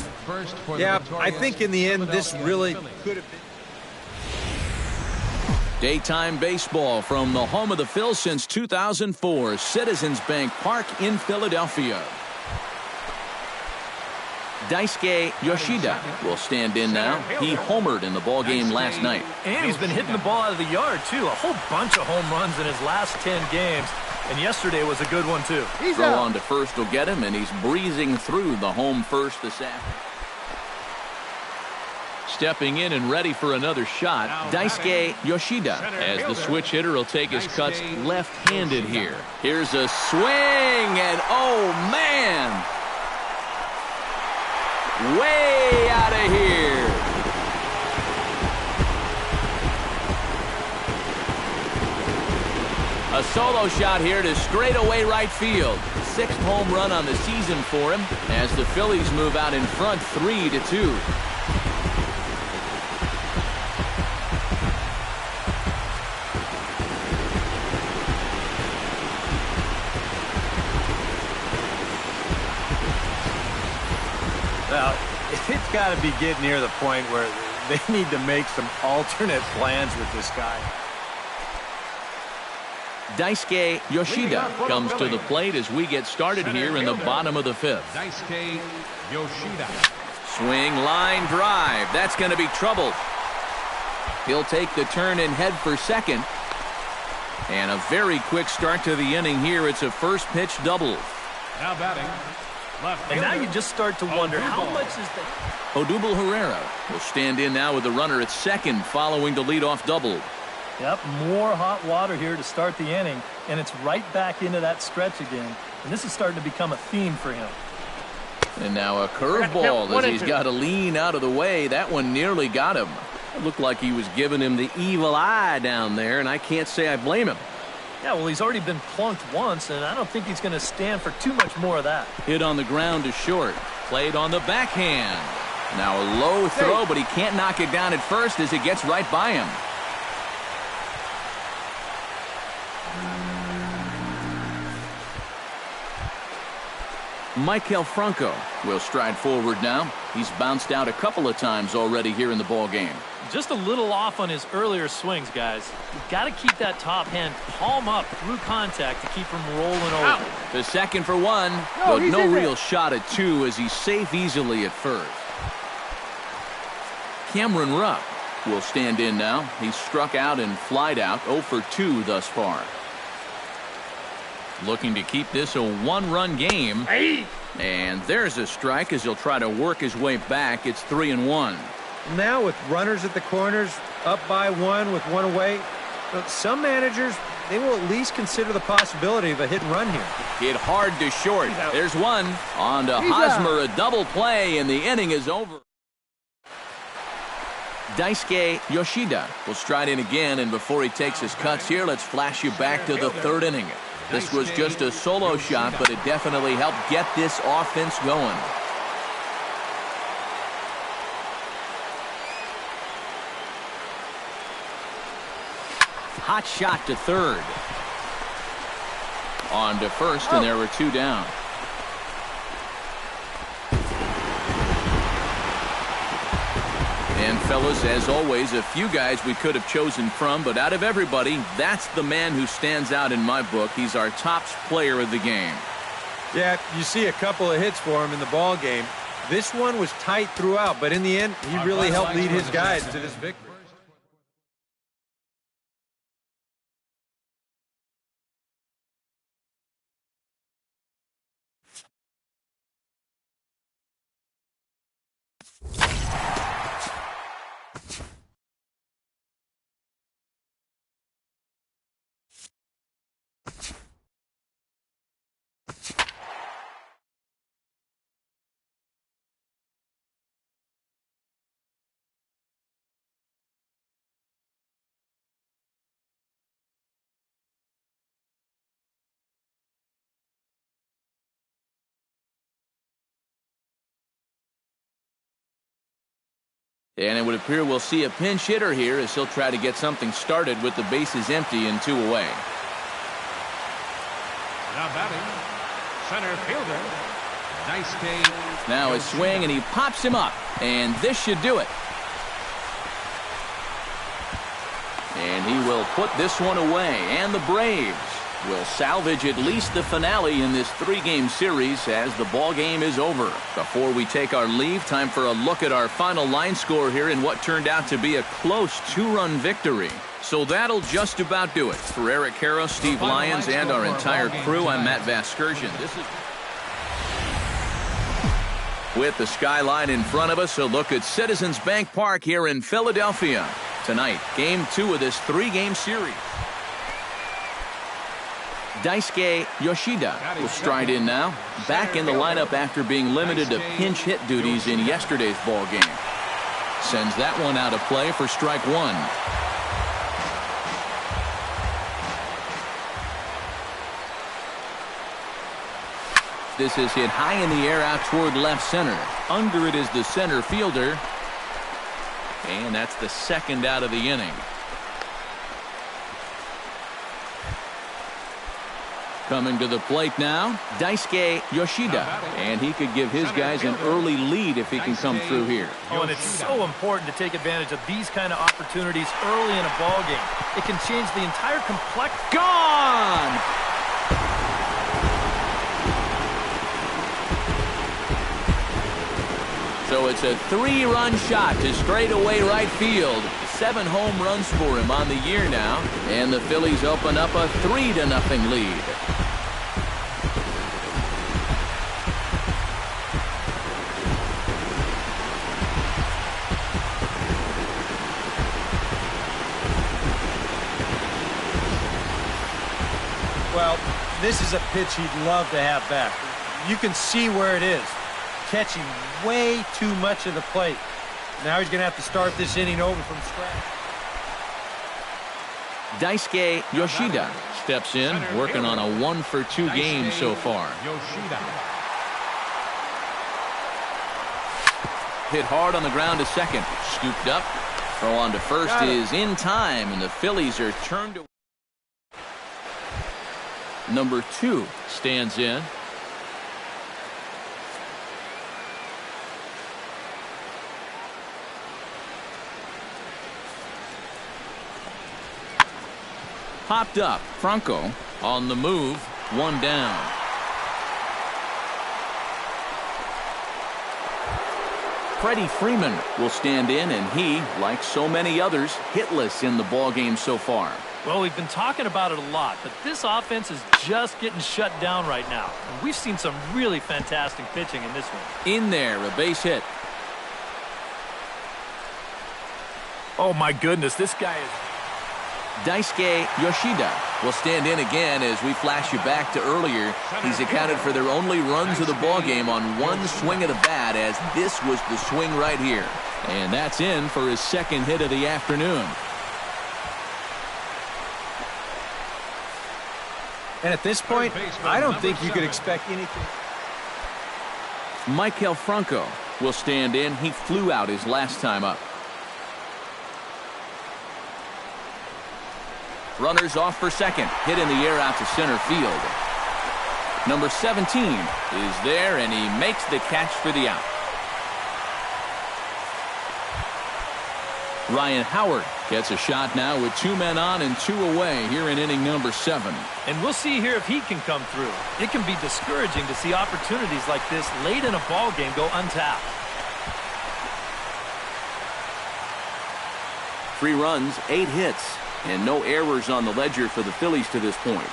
Yeah, I think in the end this really could have been. Daytime baseball from the home of the Phils since 2004, Citizens Bank Park in Philadelphia. Daisuke Yoshida will stand in now. He homered in the ballgame last night. And he's been hitting the ball out of the yard, too. A whole bunch of home runs in his last 10 games. And yesterday was a good one, too. Throw on to first will get him, and he's breezing through the home first this afternoon. Stepping in and ready for another shot, Daisuke Yoshida, as the switch hitter will take his cuts left-handed here. Here's a swing, and oh, man! Way out of here. A solo shot here to straightaway right field. 6th home run on the season for him as the Phillies move out in front 3-2. got to be getting near the point where they need to make some alternate plans with this guy. Daisuke Yoshida comes to the plate as we get started here in the bottom of the fifth. Daisuke Yoshida. Swing, line, drive. That's going to be trouble. He'll take the turn and head for second. And a very quick start to the inning here. It's a first pitch double. Now batting. Left And now fielder, you just start to wonder, how Odubel. much is that? Odubel Herrera will stand in now with the runner at second following the leadoff double. Yep, more hot water here to start the inning, and it's right back into that stretch again. And this is starting to become a theme for him. And now a curveball as he's got to lean out of the way. That one nearly got him. It looked like he was giving him the evil eye down there, and I can't say I blame him. Yeah, well, he's already been plunked once, and I don't think he's going to stand for too much more of that. Hit on the ground to short. Played on the backhand. Now a low throw, but he can't knock it down at first as it gets right by him. Maikel Franco will stride forward now. He's bounced out a couple of times already here in the ball game. Just a little off on his earlier swings, guys. You've got to keep that top hand palm up through contact to keep him rolling over. The second for one, but no real shot at two as he's safe easily at first. Cameron Rupp will stand in now. He's struck out and flied out, 0 for 2 thus far. Looking to keep this a one-run game. And there's a strike as he'll try to work his way back. It's 3-1. Now with runners at the corners, up by one with one away, some managers, they will at least consider the possibility of a hit and run here. Hit hard to short. There's one. On to Hosmer, a double play, and the inning is over. Daisuke Yoshida will stride in again, and before he takes his cuts here, let's flash you back to the third inning. This was just a solo shot, but it definitely helped get this offense going. Hot shot to third. On to first, and there were two down. And fellas, as always, a few guys we could have chosen from, but out of everybody, that's the man who stands out in my book. He's our top player of the game. Yeah, you see a couple of hits for him in the ball game. This one was tight throughout, but in the end, he really helped lead his guys to this victory. And it would appear we'll see a pinch hitter here as he'll try to get something started with the bases empty and 2 away. Now batting. Center fielder. Daisuke. Now a swing, and he pops him up. And this should do it. And he will put this one away. And the Braves will salvage at least the finale in this 3-game series as the ball game is over. Before we take our leave, time for a look at our final line score here in what turned out to be a close 2-run victory. So that'll just about do it. For Eric Harrow, Steve Lyons, and our entire crew, I'm Matt Vasgersian. This is with the skyline in front of us, a look at Citizens Bank Park here in Philadelphia. Tonight, Game 2 of this 3-game series. Daisuke Yoshida will stride in now, back in the lineup after being limited to pinch hit duties in yesterday's ball game. Sends that one out of play for strike one. This is hit high in the air out toward left center. Under it is the center fielder. And that's the second out of the inning. Coming to the plate now, Daisuke Yoshida. And he could give his guys an early lead if he can come through here. Oh, and it's so important to take advantage of these kind of opportunities early in a ball game. It can change the entire complex. Gone! So it's a 3-run shot to straightaway right field. 7 home runs for him on the year now. And the Phillies open up a 3-0 lead. Well, this is a pitch he'd love to have back. You can see where it is. Catching way too much of the plate. Now he's going to have to start this inning over from scratch. Daisuke Yoshida steps in, working on a 1-for-2 game so far. Yoshida. Hit hard on the ground to second. Scooped up. Throw on to first is in time, and the Phillies are turned away. Number 2 stands in. Popped up. Franco on the move. 1 down. Freddie Freeman will stand in, and he, like so many others, hitless in the ballgame so far. Well, we've been talking about it a lot, but this offense is just getting shut down right now. And we've seen some really fantastic pitching in this one. In there, a base hit. Oh, my goodness, this guy is... Daisuke Yoshida will stand in again as we flash you back to earlier. He's accounted for their only runs of the ballgame on 1 swing of the bat, as this was the swing right here. And that's in for his 2nd hit of the afternoon. And at this point, I don't think you could expect anything. Maikel Franco will stand in. He flew out his last time up. Runners off for second. Hit in the air out to center field. Number 17 is there, and he makes the catch for the out. Ryan Howard gets a shot now with 2 men on and 2 away here in inning number 7. And we'll see here if he can come through. It can be discouraging to see opportunities like this late in a ball game go untapped. 3 runs, 8 hits, and no errors on the ledger for the Phillies to this point.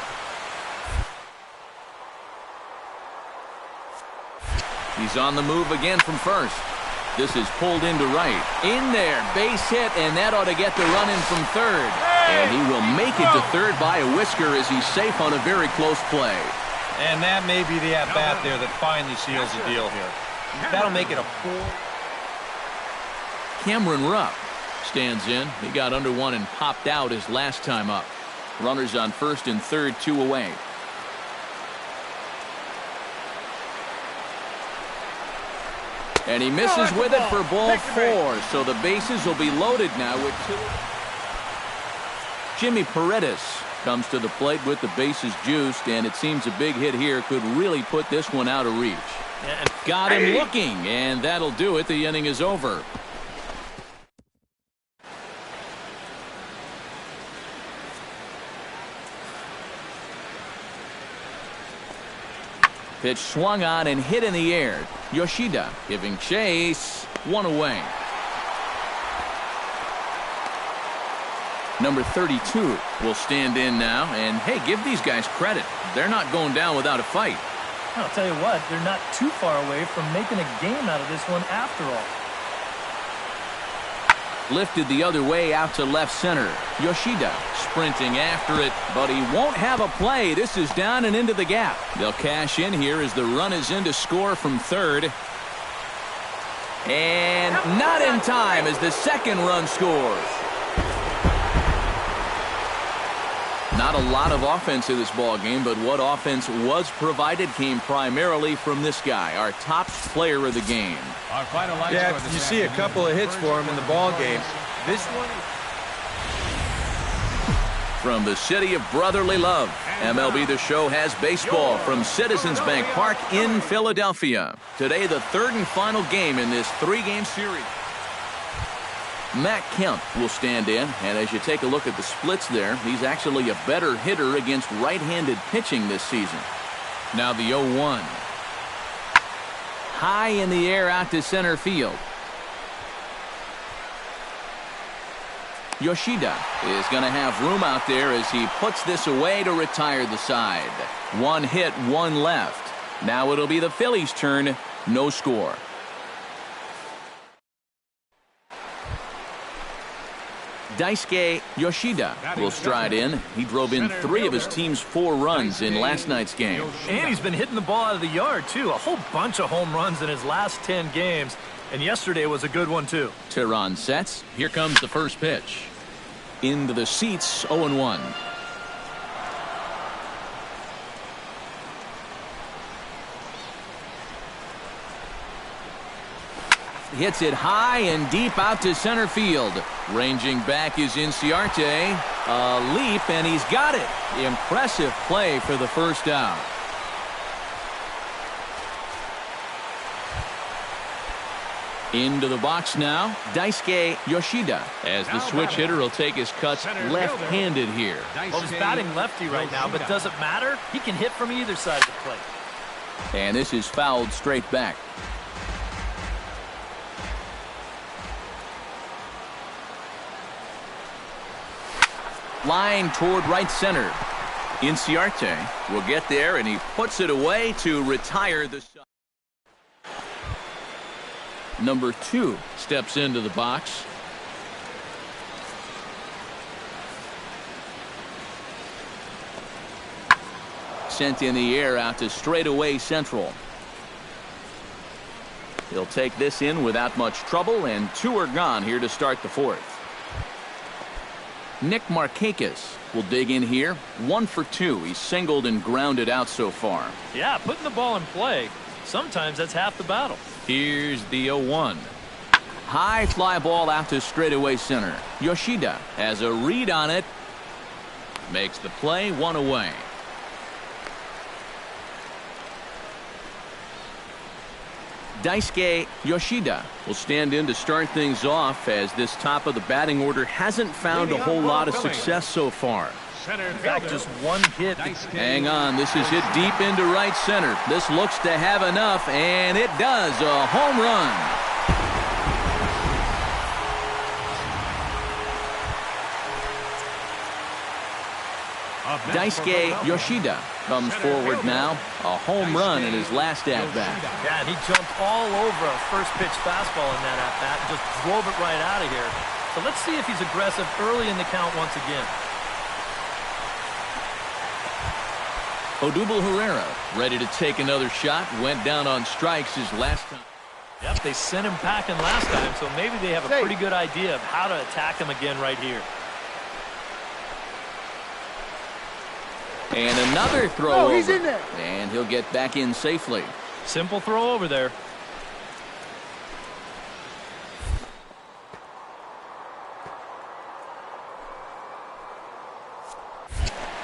He's on the move again from first. This is pulled into right. In there, base hit, and that ought to get the run in from third. And he will make it to third by a whisker as he's safe on a very close play. And that may be the at-bat there that finally seals the deal here. That'll make it a 4. Cameron Rupp stands in. He got under 1 and popped out his last time up. Runners on first and third, 2 away. And he misses with it for ball 4. So the bases will be loaded now with 2. Jimmy Paredes comes to the plate with the bases juiced, and it seems a big hit here could really put this one out of reach. And got him looking, and that'll do it. The inning is over. Pitch swung on and hit in the air. Yoshida giving chase. 1 away. Number 32 will stand in now. And, hey, give these guys credit. They're not going down without a fight. I'll tell you what, they're not too far away from making a game out of this one after all. Lifted the other way out to left center. Yoshida sprinting after it, but he won't have a play. This is down and into the gap. They'll cash in here as the run is in to score from third. And not in time as the 2nd run scores. Not a lot of offense in this ball game, but what offense was provided came primarily from this guy, our top player of the game. Yeah, you see a couple of hits for him in the ball game. This one... from the city of brotherly love. MLB The Show has baseball from Citizens Bank Park in Philadelphia. Today, the third and final game in this three-game series. Matt Kemp will stand in, and as you take a look at the splits there, he's actually a better hitter against right-handed pitching this season. Now the 0-1. High in the air out to center field. Yoshida is going to have room out there as he puts this away to retire the side. One hit, one left. Now it'll be the Phillies' turn. No score. Daisuke Yoshida will stride in. He drove in 3 of his team's 4 runs in last night's game. And he's been hitting the ball out of the yard, too. A whole bunch of home runs in his last 10 games. And yesterday was a good one, too. Tehran sets. Here comes the first pitch. Into the seats, 0-1. Hits it high and deep out to center field. Ranging back is Inciarte. A leap, and he's got it. Impressive play for the first out. Into the box now, Daisuke Yoshida, as the switch hitter will take his cuts left-handed here. Well, he's batting lefty right now, but does it matter? He can hit from either side of the plate. And this is fouled straight back. Line toward right center. Inciarte will get there, and he puts it away to retire the side. Number 2 steps into the box. Sent in the air out to straightaway central. He'll take this in without much trouble, and 2 are gone here to start the 4th. Nick Markakis will dig in here. 1 for 2. He's singled and grounded out so far. Yeah, putting the ball in play. Sometimes that's half the battle. Here's the 0-1. High fly ball out to straightaway center. Yoshida has a read on it. Makes the play, 1 away. Daisuke Yoshida will stand in to start things off, as this top of the batting order hasn't found a whole lot of success so far. In fact, just 1 hit. Hang on, this is hit deep into right center. This looks to have enough, and it does. A home run. Daisuke Yoshida comes forward now. A home run in his last at-bat. Yeah, and he jumped all over a first-pitch fastball in that at-bat and just drove it right out of here. So let's see if he's aggressive early in the count once again. Odubel Herrera ready to take another shot. Went down on strikes his last time. Yep, they sent him packing last time, so maybe they have a pretty good idea of how to attack him again right here. And another throw over. In there. And he'll get back in safely. Simple throw over there.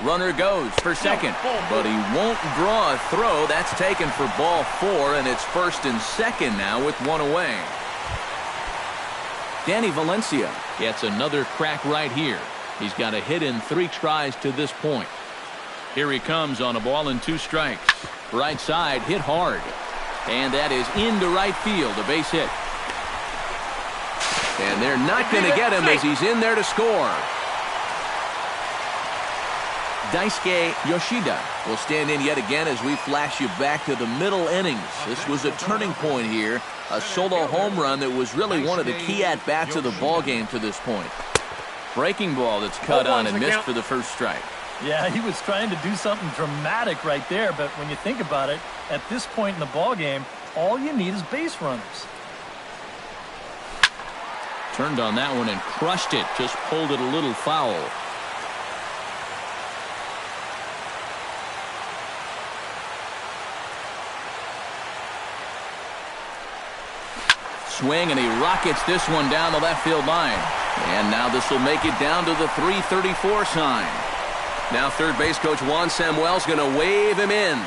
Runner goes for second, but he won't draw a throw. That's taken for ball 4, and it's first and second now with 1 away. Danny Valencia gets another crack right here. He's got a hit in 3 tries to this point. Here he comes on a ball and 2 strikes. Right side hit hard, and that is into right field, a base hit. And they're not going to get him as he's in there to score. Daisuke Yoshida will stand in yet again as we flash you back to the middle innings. This was a turning point here. A solo home run that was really one of the key at-bats of the ballgame to this point. Breaking ball that's cut on and missed for the first strike. Yeah, he was trying to do something dramatic right there, but when you think about it, at this point in the ballgame, all you need is base runners. Turned on that one and crushed it. Just pulled it a little foul. Swing, and he rockets this one down the left field line. And now this will make it down to the 334 sign. Now third base coach Juan Samuel's going to wave him in.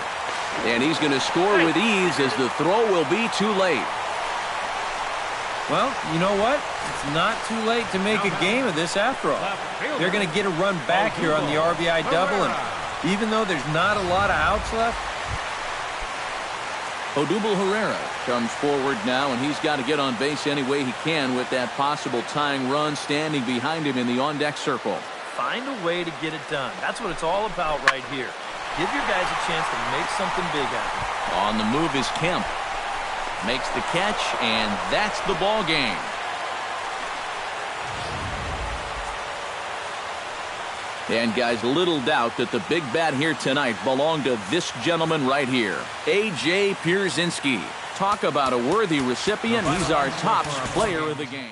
And he's going to score with ease as the throw will be too late. Well, you know what? It's not too late to make a game of this after all. They're going to get a run back here on the RBI double, and even though there's not a lot of outs left. Odubel Herrera comes forward now, and he's got to get on base any way he can with that possible tying run standing behind him in the on-deck circle. Find a way to get it done. That's what it's all about right here. Give your guys a chance to make something big happen. On the move is Kemp. Makes the catch, and that's the ball game. And guys, little doubt that the big bat here tonight belonged to this gentleman right here, A.J. Pierzynski. Talk about a worthy recipient. He's our top player of the game.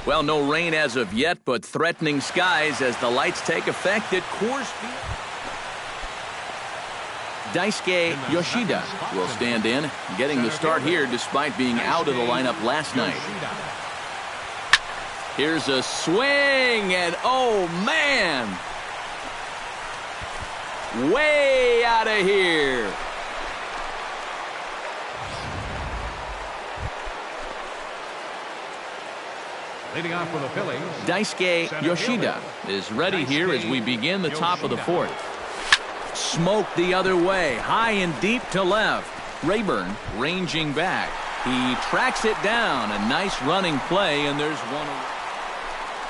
Well, no rain as of yet, but threatening skies as the lights take effect at Coors Field. Daisuke Yoshida will stand in, getting the start here despite being out of the lineup last night. Here's a swing, and oh man! Way out of here! Leading off for the Phillies, Daisuke Yoshida is ready here as we begin the top of the fourth. Smoked the other way, high and deep to left. Rayburn ranging back. He tracks it down. A nice running play, and there's one away.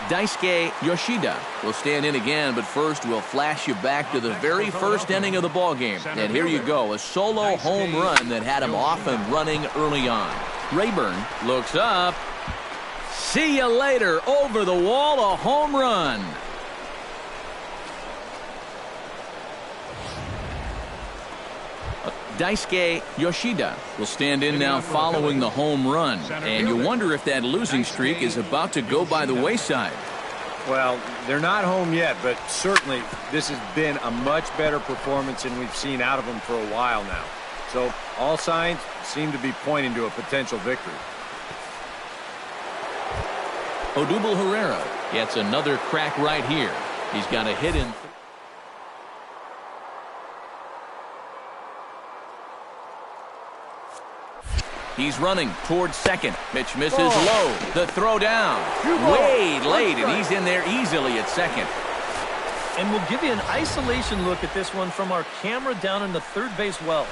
Daisuke Yoshida will stand in again, but first we'll flash you back to the very first inning of the ballgame. And here you go, a solo home run that had him off and running early on. Rayburn looks up. See you later. Over the wall, a home run. Daisuke Yoshida will stand in now following the home run. And you wonder if that losing streak is about to go by the wayside. Well, they're not home yet, but certainly this has been a much better performance than we've seen out of them for a while now. So all signs seem to be pointing to a potential victory. Odubel Herrera gets another crack right here. He's got a hit in. He's running towards second. Pitch misses low. The throw down. Way late, and he's in there easily at second. And we'll give you an isolation look at this one from our camera down in the third base well.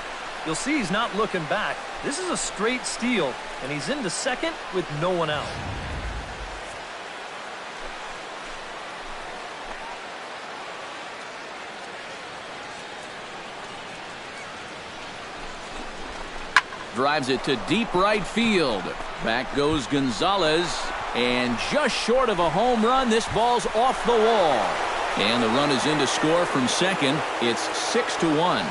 You'll see he's not looking back. This is a straight steal, and he's into second with no one out. Drives it to deep right field. Back goes Gonzalez. And just short of a home run, this ball's off the wall. And the run is in to score from second. It's 6-1.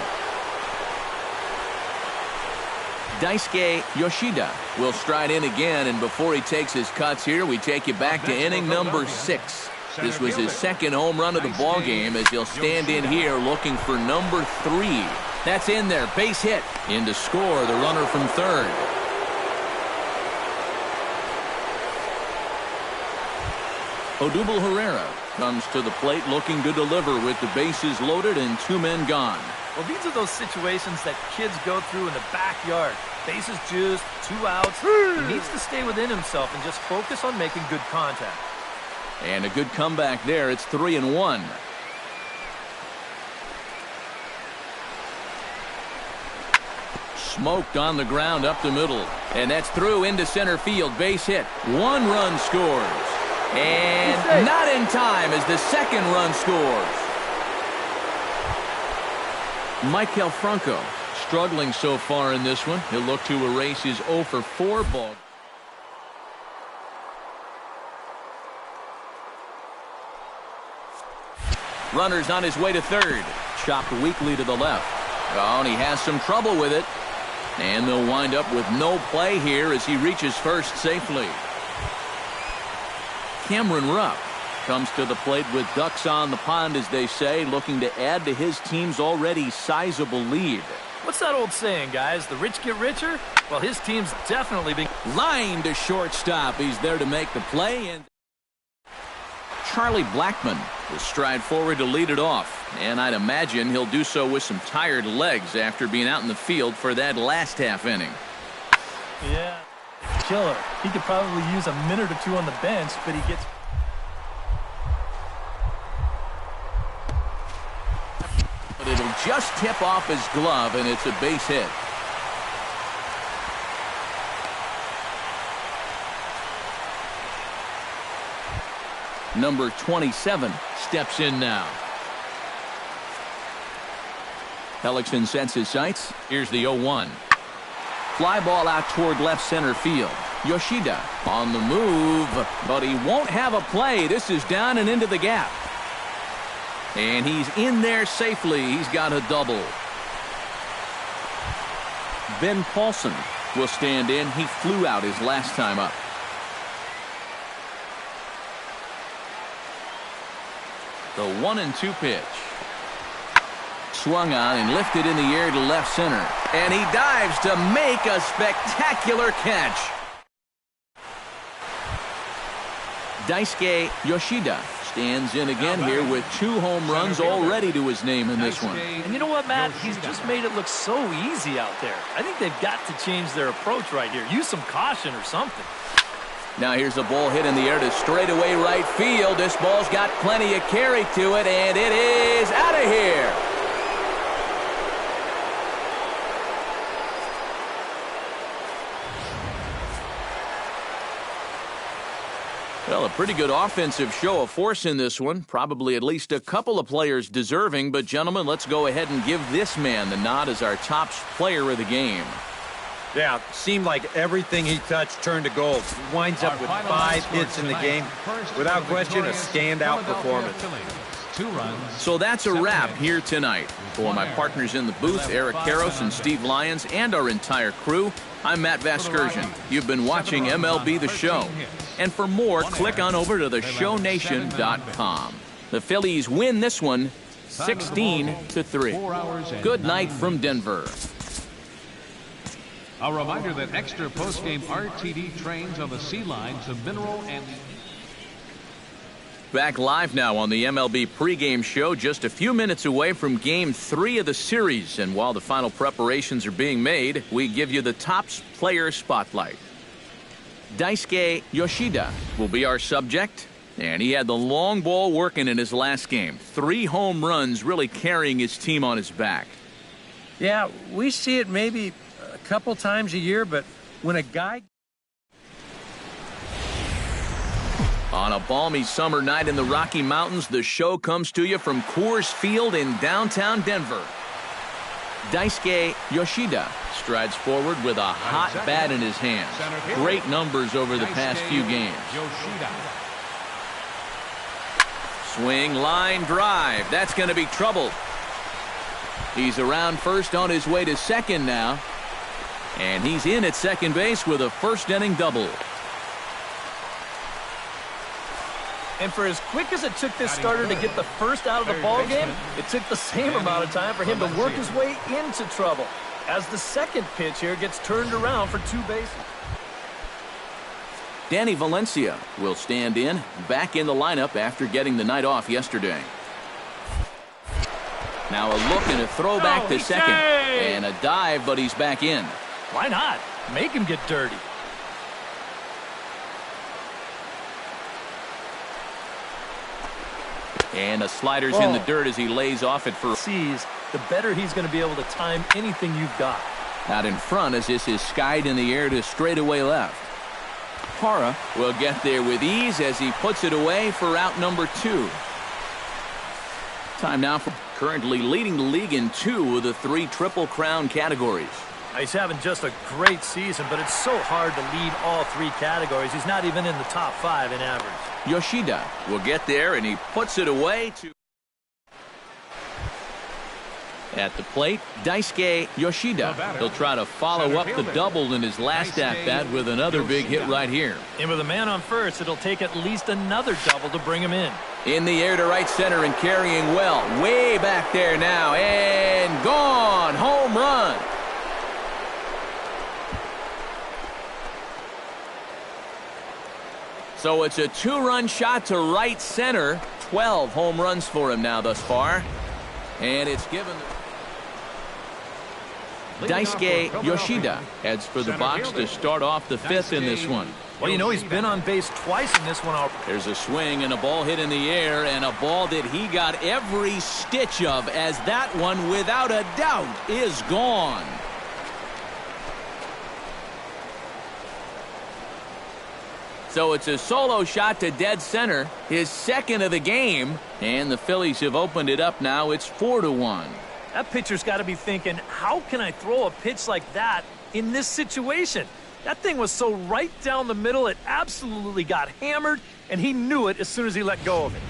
Daisuke Yoshida will stride in again, and before he takes his cuts here, we take you back to inning number 6. This was his second home run of the ball game as he'll stand in here looking for number 3. That's in there. Base hit. In to score, the runner from third. Odubel Herrera comes to the plate looking to deliver with the bases loaded and 2 men gone. Well, these are those situations that kids go through in the backyard. Bases juiced, 2 outs. He needs to stay within himself and just focus on making good contact. And a good comeback there. It's 3-1. Smoked on the ground up the middle. And that's through into center field. Base hit. 1 run scores. And not in time as the second run scores. Michael Franco struggling so far in this one. He'll look to erase his 0 for 4 ball. Runner's on his way to third. Chopped weakly to the left. Oh, and he has some trouble with it. And they'll wind up with no play here as he reaches first safely. Cameron Rupp comes to the plate with ducks on the pond, as they say, looking to add to his team's already sizable lead. What's that old saying, guys? The rich get richer? Well, his team's definitely been Line to shortstop. He's there to make the play. And Charlie Blackmon will stride forward to lead it off. And I'd imagine he'll do so with some tired legs after being out in the field for that last half inning. Yeah, killer. He could probably use a minute or two on the bench, but he gets... But it'll just tip off his glove, and it's a base hit. Number 27 steps in now. Hellickson sets his sights. Here's the 0-1. Fly ball out toward left center field. Yoshida on the move, but he won't have a play. This is down and into the gap. And he's in there safely. He's got a double. Ben Paulson will stand in. He flew out his last time up. The 1-2 pitch. Swung on and lifted in the air to left center. And he dives to make a spectacular catch. Daisuke Yoshida stands in again here with 2 home runs already to his name in this one. And you know what, Matt? He's just made it look so easy out there. I think they've got to change their approach right here. Use some caution or something. Now here's a ball hit in the air to straightaway right field. This ball's got plenty of carry to it, and it is out of here. Well, a pretty good offensive show of force in this one. Probably at least a couple of players deserving. But, gentlemen, let's go ahead and give this man the nod as our top player of the game. Yeah, seemed like everything he touched turned to gold. He winds up with 5 hits in the game. Without question, a standout performance. 2 runs. So that's a wrap here tonight. For my partners in the booth, Eric Karros and Steve Lyons, and our entire crew, I'm Matt Vasgersian. You've been watching MLB The Show. And for more, click on over to theshownation.com. The Phillies win this one 16-3. Good night from Denver. A reminder that extra post-game RTD trains on the Sea Line to Mineral and... Back live now on the MLB pregame show, just a few minutes away from Game 3 of the series. And while the final preparations are being made, we give you the top player spotlight. Daisuke Yoshida will be our subject, and he had the long ball working in his last game. 3 home runs, really carrying his team on his back. Yeah, we see it maybe a couple times a year, but when a guy... On a balmy summer night in the Rocky Mountains, the show comes to you from Coors Field in downtown Denver. Daisuke Yoshida strides forward with a hot bat in his hands. Great numbers over the past few games. Swing, line, drive. That's going to be trouble. He's around first on his way to second now. And he's in at second base with a first-inning double. And for as quick as it took this starter to get the first out of the ball game, it took the same amount of time for him to work his way into trouble as the second pitch here gets turned around for 2 bases. Danny Valencia will stand in, back in the lineup after getting the night off yesterday. Now a look and a throw back to second. And a dive, but he's back in. Why not? Make him get dirty. And a slider's in the dirt as he lays off it for... The better he's going to be able to time anything you've got. Out in front as this is skied in the air to straightaway left. Hara will get there with ease as he puts it away for out number 2. Time now for currently leading the league in 2 of the 3 Triple Crown categories. He's having just a great season, but it's so hard to lead all 3 categories. He's not even in the top 5 in average. Yoshida will get there, and he puts it away to... At the plate, Daisuke Yoshida. He'll try to follow up the double in his last at-bat with another big hit right here. And with a man on first, it'll take at least another double to bring him in. In the air to right center and carrying well. Way back there now, and gone. Home run. So it's a 2-run shot to right center. 12 home runs for him now thus far. And it's given... Daisuke Yoshida heads for the box to start off the 5th in this one. Well, you know, he's been on base twice in this one already. There's a swing and a ball hit in the air, and a ball that he got every stitch of, as that one, without a doubt, is gone. So it's a solo shot to dead center, his 2nd of the game, and the Phillies have opened it up now. It's 4-1. That pitcher's got to be thinking, how can I throw a pitch like that in this situation? That thing was so right down the middle, it absolutely got hammered, and he knew it as soon as he let go of it.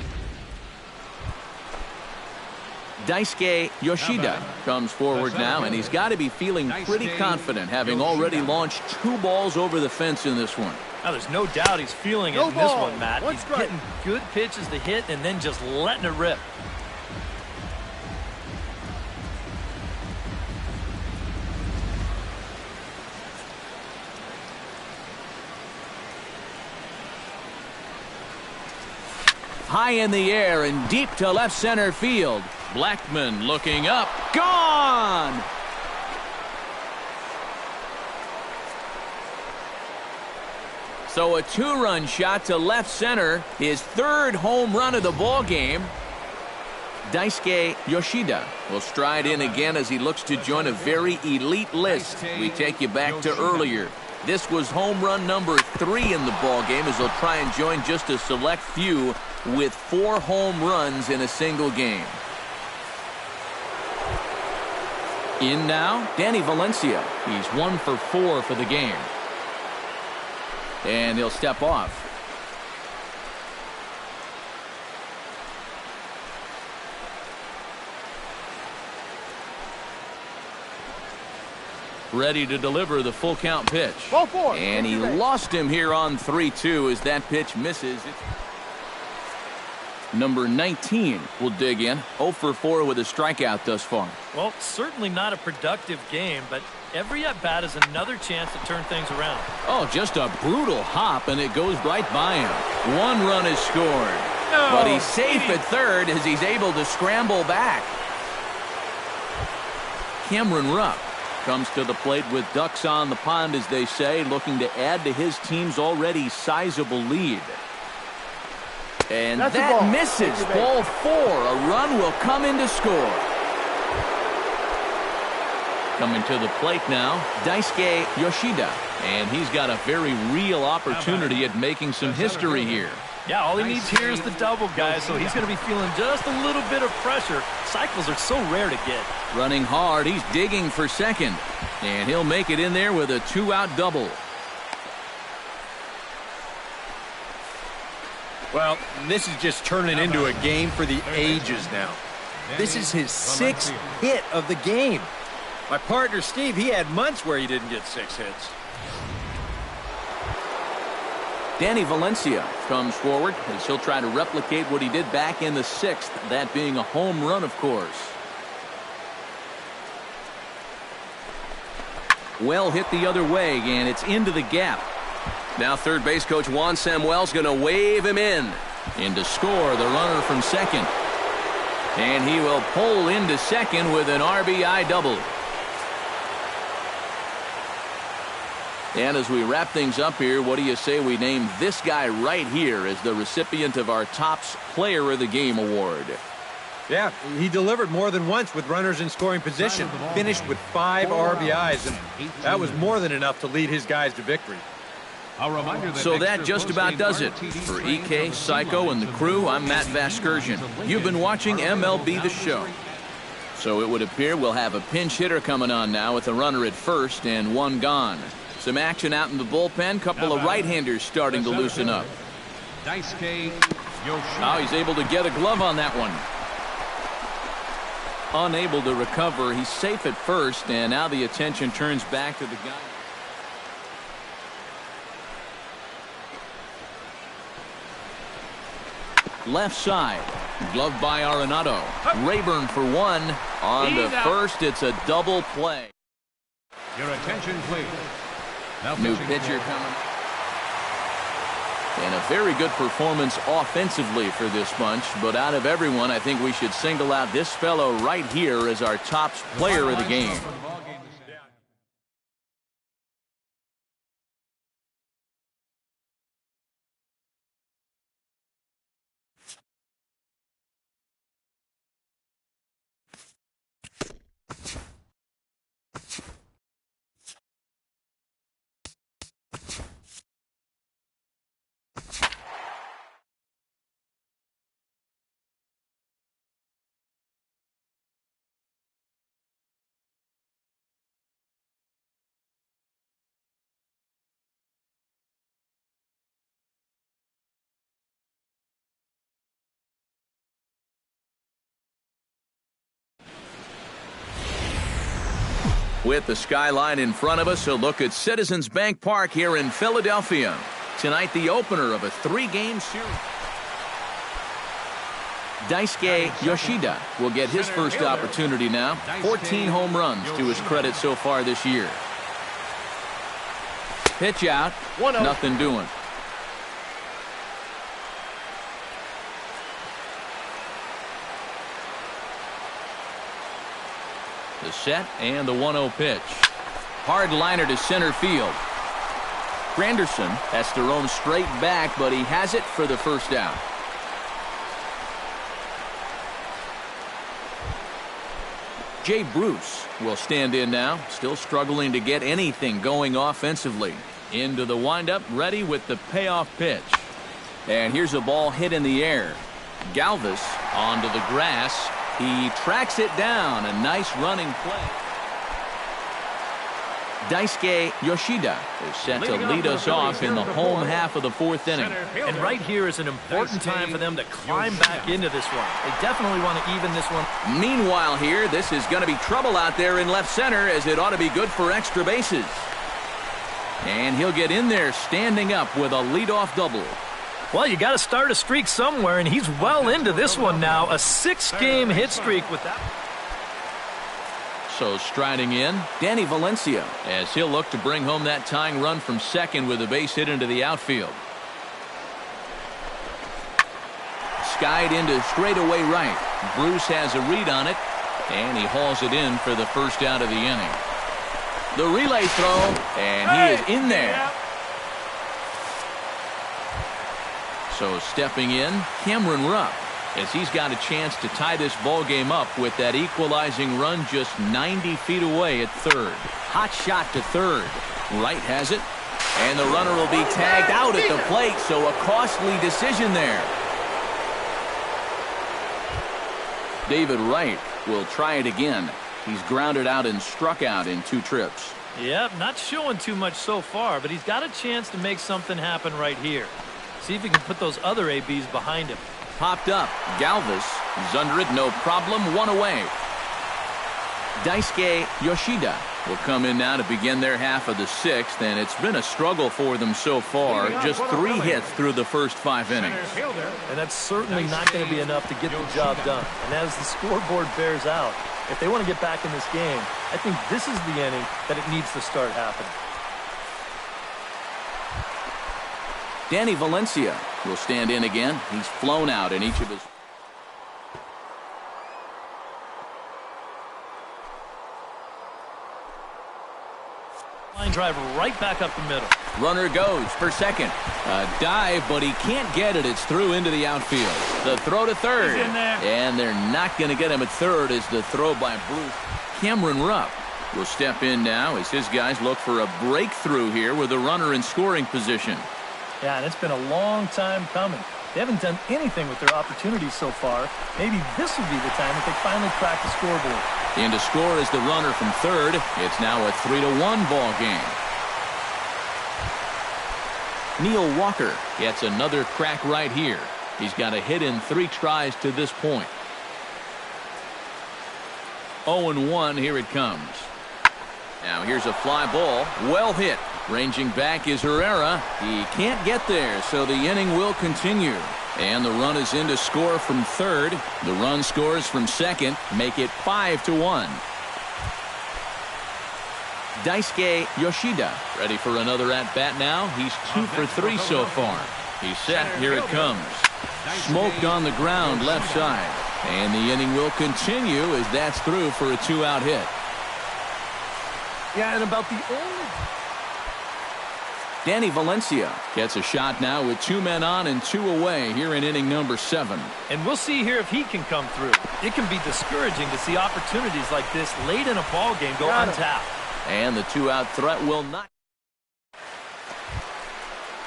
Daisuke Yoshida comes forward now, and he's got to be feeling pretty confident, having already launched 2 balls over the fence in this one. Now, there's no doubt he's feeling it in this one, Matt. He's getting good pitches to hit and then just letting it rip. High in the air and deep to left center field. Blackman looking up. Gone! So a 2-run shot to left center. His 3rd home run of the ball game. Daisuke Yoshida will stride in again as he looks to join a very elite list. We take you back to earlier. This was home run number 3 in the ball game, as he'll try and join just a select few with 4 home runs in a single game. In now, Danny Valencia. He's 1 for 4 for the game. And he'll step off. Ready to deliver the full count pitch. And he lost him here on 3-2 as that pitch misses. Number 19 will dig in. 0 for 4 with a strikeout thus far. Well, certainly not a productive game, but every at-bat is another chance to turn things around. Oh, just a brutal hop, and it goes right by him. 1 run is scored. But he's safe at 3rd as he's able to scramble back. Cameron Rupp comes to the plate with ducks on the pond, as they say, looking to add to his team's already sizable lead. And that misses. Ball 4. A run will come in to score. Coming to the plate now, Daisuke Yoshida. And he's got a very real opportunity at making some history here. Yeah, all he needs here is the double, guys, so he's going to be feeling just a little bit of pressure. Cycles are so rare to get. Running hard, he's digging for 2nd. And he'll make it in there with a 2-out double. Well, this is just turning into a game for the ages now. This is his 6th hit of the game. My partner, Steve, he had months where he didn't get 6 hits. Danny Valencia comes forward as he'll try to replicate what he did back in the 6th, that being a home run, of course. Well hit the other way, and it's into the gap. Now third base coach Juan Samuel's going to wave him in. In to score, the runner from 2nd. And he will pull into 2nd with an RBI double. And as we wrap things up here, what do you say we name this guy right here as the recipient of our Topps Player of the Game award? Yeah, he delivered more than once with runners in scoring position. Finished with 5 RBIs, and that was more than enough to lead his guys to victory. A reminder that So that extra just about postgame does it. RTD For trains EK, on the Psycho, C-line and the to crew, I'm Matt Millville Vasgersian. You've been watching MLB The Show. So it would appear we'll have a pinch hitter coming on now with a runner at first and one gone. Some action out in the bullpen. Couple of right-handers starting to loosen up. Daisuke Yoshida. Now he's able to get a glove on that one. Unable to recover. He's safe at first, and now the attention turns back to the guy. Left side. Gloved by Arenado. Rayburn for one. On to first, it's a double play. Your attention, please. Now New pitching pitcher for- coming. And a very good performance offensively for this bunch. But out of everyone, I think we should single out this fellow right here as our top player of the game. With the skyline in front of us, a look at Citizens Bank Park here in Philadelphia. Tonight, the opener of a 3-game series. Daisuke Yoshida will get his first opportunity now. 14 home runs to his credit so far this year. Pitch out. Nothing doing. The set and the 1-0 pitch. Hard liner to center field. Granderson has to roam straight back, but he has it for the first out. Jay Bruce will stand in now, still struggling to get anything going offensively. Into the windup, ready with the payoff pitch. And here's a ball hit in the air. Galvis onto the grass. He tracks it down. A nice running play. Daisuke Yoshida is set to lead us off in the home half of the 4th inning. And right here is an important time for them to climb back into this one. They definitely want to even this one. Meanwhile here, this is going to be trouble out there in left center, as it ought to be good for extra bases. And he'll get in there standing up with a leadoff double. Well, you got to start a streak somewhere, and he's well into this one now. A 6-game hit streak with that. So striding in, Danny Valencia, as he'll look to bring home that tying run from second with a base hit into the outfield. Skied into straightaway right. Bruce has a read on it, and he hauls it in for the first out of the inning. The relay throw, and he is in there. So stepping in, Cameron Rupp, as he's got a chance to tie this ball game up with that equalizing run just 90 feet away at third. Hot shot to third. Wright has it, and the runner will be tagged out at the plate, so a costly decision there. David Wright will try it again. He's grounded out and struck out in 2 trips. Yep, not showing too much so far, but he's got a chance to make something happen right here. See if he can put those other ABs behind him. Popped up. Galvis is under it, no problem. 1 away. Daisuke Yoshida will come in now to begin their half of the 6th, and it's been a struggle for them so far. Just 3 hits through the first 5 innings. And that's certainly not going to be enough to get the job done. And as the scoreboard bears out, if they want to get back in this game, I think this is the inning that it needs to start happening. Danny Valencia will stand in again. He's flown out in each of his. Line drive right back up the middle. Runner goes for second. A dive, but he can't get it. It's through into the outfield. The throw to third. He's in there. And they're not going to get him at third as the throw by Bruce. Cameron Rupp will step in now as his guys look for a breakthrough here with a runner in scoring position. Yeah, and it's been a long time coming. They haven't done anything with their opportunities so far. Maybe this will be the time that they finally crack the scoreboard. In to score is the runner from third. It's now a 3-1 ball game. Neil Walker gets another crack right here. He's got a hit in 3 tries to this point. 0-1, here it comes. Now here's a fly ball, well hit. Ranging back is Herrera. He can't get there, so the inning will continue. And the run is in to score from third. The run scores from second, make it 5-1. Daisuke Yoshida ready for another at-bat now. He's 2 for 3 so far. He's set, here it comes. Smoked on the ground left side. And the inning will continue as that's through for a 2-out hit. Yeah, and about the only... Danny Valencia gets a shot now with 2 men on and 2 away here in inning number 7. And we'll see here if he can come through. It can be discouraging to see opportunities like this late in a ball game go untapped. And the 2-out threat will not.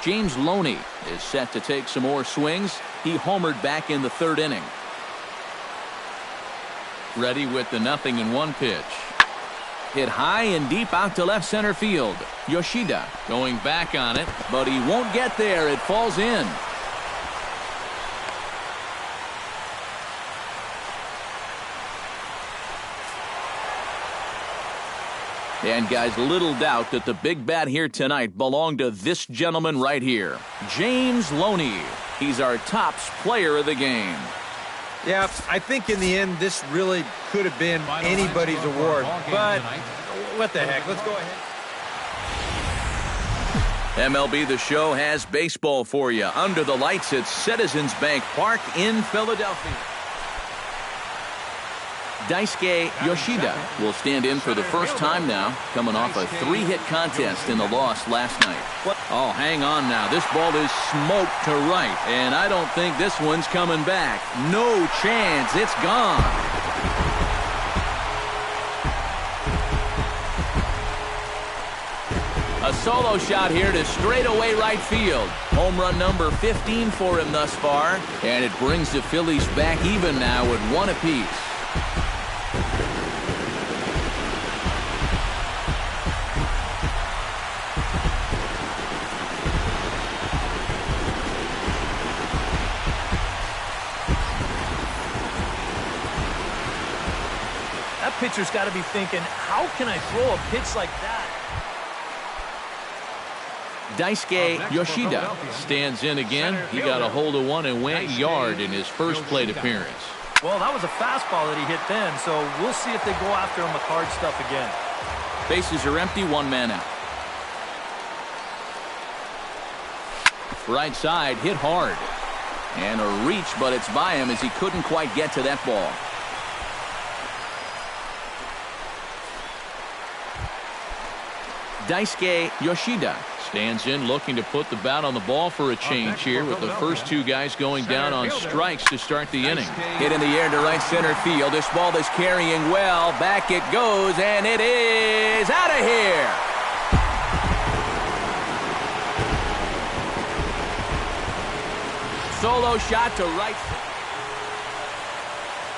James Loney is set to take some more swings. He homered back in the 3rd inning. Ready with the 0-1 pitch. Hit high and deep out to left center field. Yoshida going back on it, but he won't get there. It falls in. And guys, little doubt that the big bat here tonight belonged to this gentleman right here, James Loney. He's our tops player of the game. Yeah, I think in the end this really could have been anybody's award, but what the heck, let's go ahead. MLB The Show has baseball for you under the lights at Citizens Bank Park in Philadelphia. Daisuke Yoshida will stand in for the first time now, coming off a 3-hit contest in the loss last night. Oh, hang on now. This ball is smoked to right, and I don't think this one's coming back. No chance. It's gone. A solo shot here to straightaway right field. Home run number 15 for him thus far, and it brings the Phillies back even now at 1 apiece. Pitcher's got to be thinking, how can I throw a pitch like that? Daisuke Yoshida stands in again. He got a hold of one and went yard in his first plate appearance. Well, that was a fastball that he hit then, so we'll see if they go after him with hard stuff again. Bases are empty, 1 man out. Right side, hit hard. And a reach, but it's by him as he couldn't quite get to that ball. Daisuke Yoshida stands in looking to put the bat on the ball for a change here with the first 2 guys going down on strikes to start the inning. Hit in the air to right center field. This ball is carrying well. Back it goes, and it is out of here. Solo shot to right.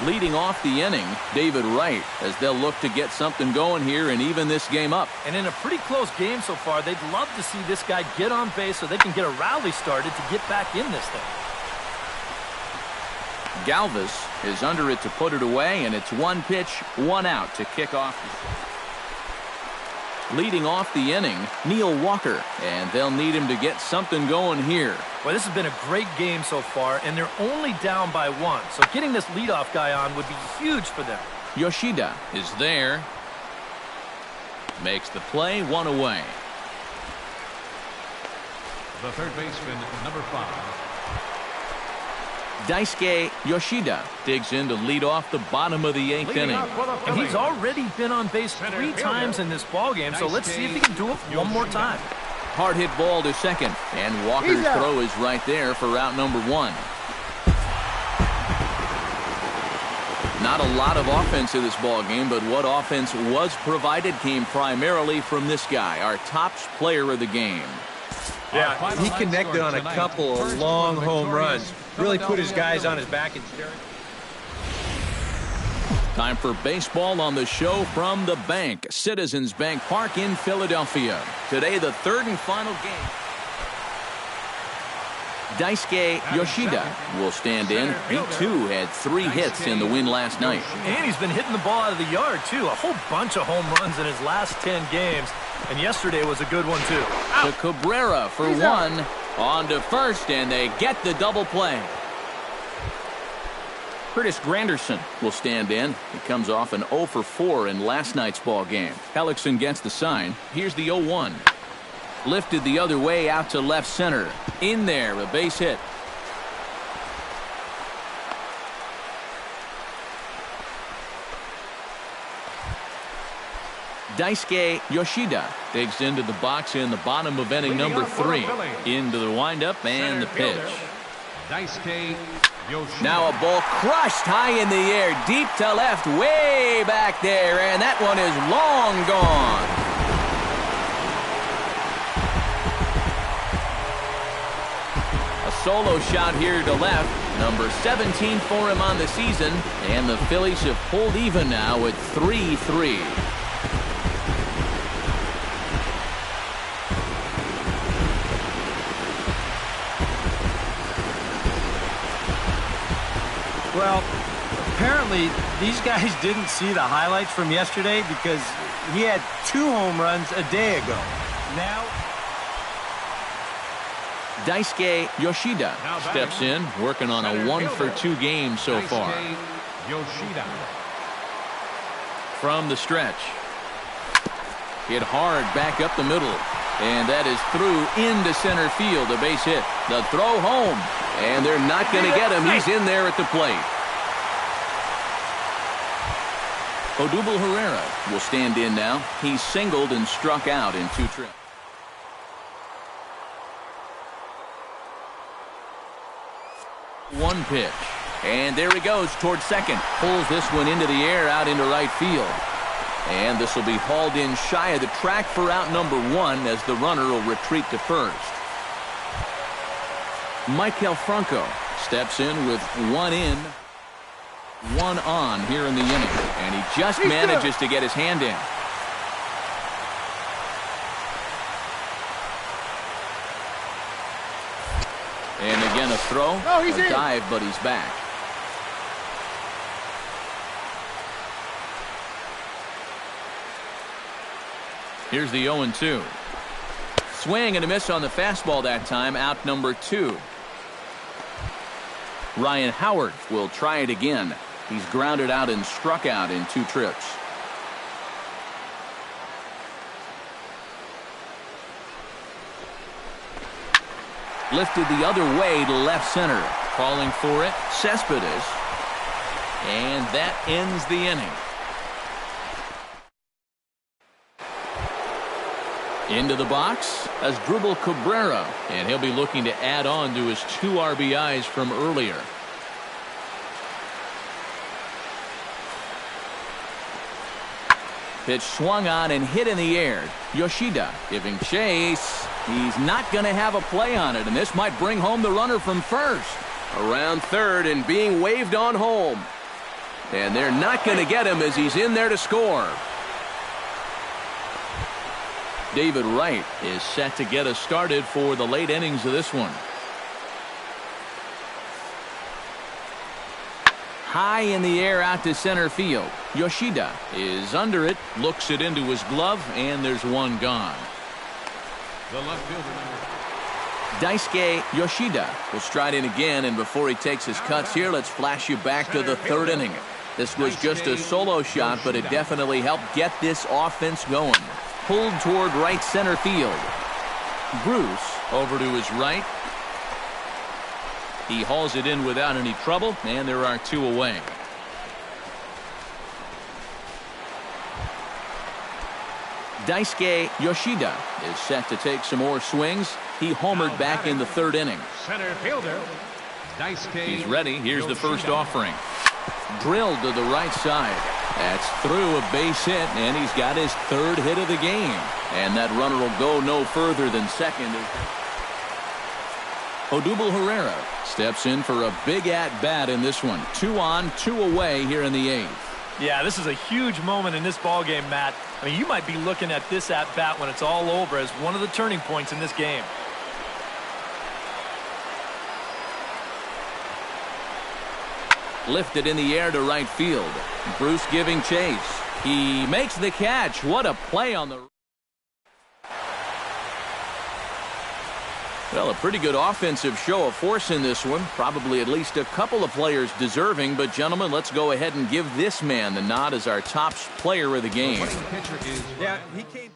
Leading off the inning, David Wright, as they'll look to get something going here and even this game up. And in a pretty close game so far, they'd love to see this guy get on base so they can get a rally started to get back in this thing. Galvis is under it to put it away, and it's 1 pitch, 1 out to kick off. Leading off the inning, Neil Walker, and they'll need him to get something going here. Well, this has been a great game so far, and they're only down by 1, so getting this leadoff guy on would be huge for them. Yoshida is there. Makes the play, 1 away. The third baseman, number 5. Daisuke Yoshida digs in to lead off the bottom of the 8th inning. And he's already been on base 3 times in this ballgame, so let's see if he can do it one more time. Hard hit ball to second, and Walker's throw is right there for route number 1. Not a lot of offense in this ball game, but what offense was provided came primarily from this guy, our top player of the game. Yeah, he connected on a couple of long home runs. Really put his guys on his back and staring. Time for baseball on the show from the bank, Citizens Bank Park in Philadelphia. Today, the third and final game. Daisuke Yoshida will stand in. He, too, had 3 hits in the win last night. And he's been hitting the ball out of the yard, too. A whole bunch of home runs in his last 10 games. And yesterday was a good one, too. To Cabrera for 1. On to first, and they get the double play. Curtis Granderson will stand in. He comes off an 0 for 4 in last night's ball game. Hellickson gets the sign. Here's the 0-1. Lifted the other way out to left center. In there, a base hit. Daisuke Yoshida digs into the box in the bottom of inning number 3. Into the windup and the pitch. Daisuke Yoshida. Now a ball crushed high in the air, deep to left, way back there, and that one is long gone. A solo shot here to left, number 17 for him on the season, and the Phillies have pulled even now at 3-3. Well, apparently these guys didn't see the highlights from yesterday because he had 2 home runs a day ago. Now, Daisuke Yoshida steps in, working on a 1 for 2 game so far. Yoshida. From the stretch. Hit hard back up the middle. And that is through into center field, a base hit. The throw home. And they're not going to get him. He's in there at the plate. Odubel Herrera will stand in now. He's singled and struck out in 2 trips. One pitch. And there he goes towards second. Pulls this one into the air out into right field. And this will be hauled in shy of the track for out number 1 as the runner will retreat to first. Michael Franco steps in with 1 in, 1 on here in the inning. And he just manages to get his hand in. And again a throw, a dive, but he's back. Here's the 0-2. Swing and a miss on the fastball that time, out number 2. Ryan Howard will try it again. He's grounded out and struck out in 2 trips. Lifted the other way to left center. Calling for it, Cespedes. And that ends the inning. Into the box as Asdrubal Cabrera, and he'll be looking to add on to his 2 RBIs from earlier. Pitch swung on and hit in the air. Yoshida giving chase. He's not going to have a play on it, and this might bring home the runner from first. Around third and being waved on home. And they're not going to get him as he's in there to score. David Wright is set to get us started for the late innings of this one. High in the air out to center field. Yoshida is under it, looks it into his glove, and there's 1 gone. The left fielder. Daisuke Yoshida will stride in again, and before he takes his cuts here, let's flash you back to the 3rd inning. This was just a solo shot, but it definitely helped get this offense going. Pulled toward right center field. Bruce over to his right. He hauls it in without any trouble, and there are 2 away. Daisuke Yoshida is set to take some more swings. He homered back in the 3rd inning. Center fielder. Daisuke. He's ready. Here's the first offering. Drilled to the right side. That's through a base hit, and he's got his third hit of the game. And that runner will go no further than second. Odubel Herrera steps in for a big at-bat in this one. 2 on, 2 away here in the 8th. Yeah, this is a huge moment in this ball game, Matt. I mean, you might be looking at this at-bat when it's all over as one of the turning points in this game. Lifted in the air to right field. Bruce giving chase. He makes the catch. What a play on the... Well, a pretty good offensive show of force in this one. Probably at least a couple of players deserving. But, gentlemen, let's go ahead and give this man the nod as our top player of the game. The winning pitcher is Yeah, he came...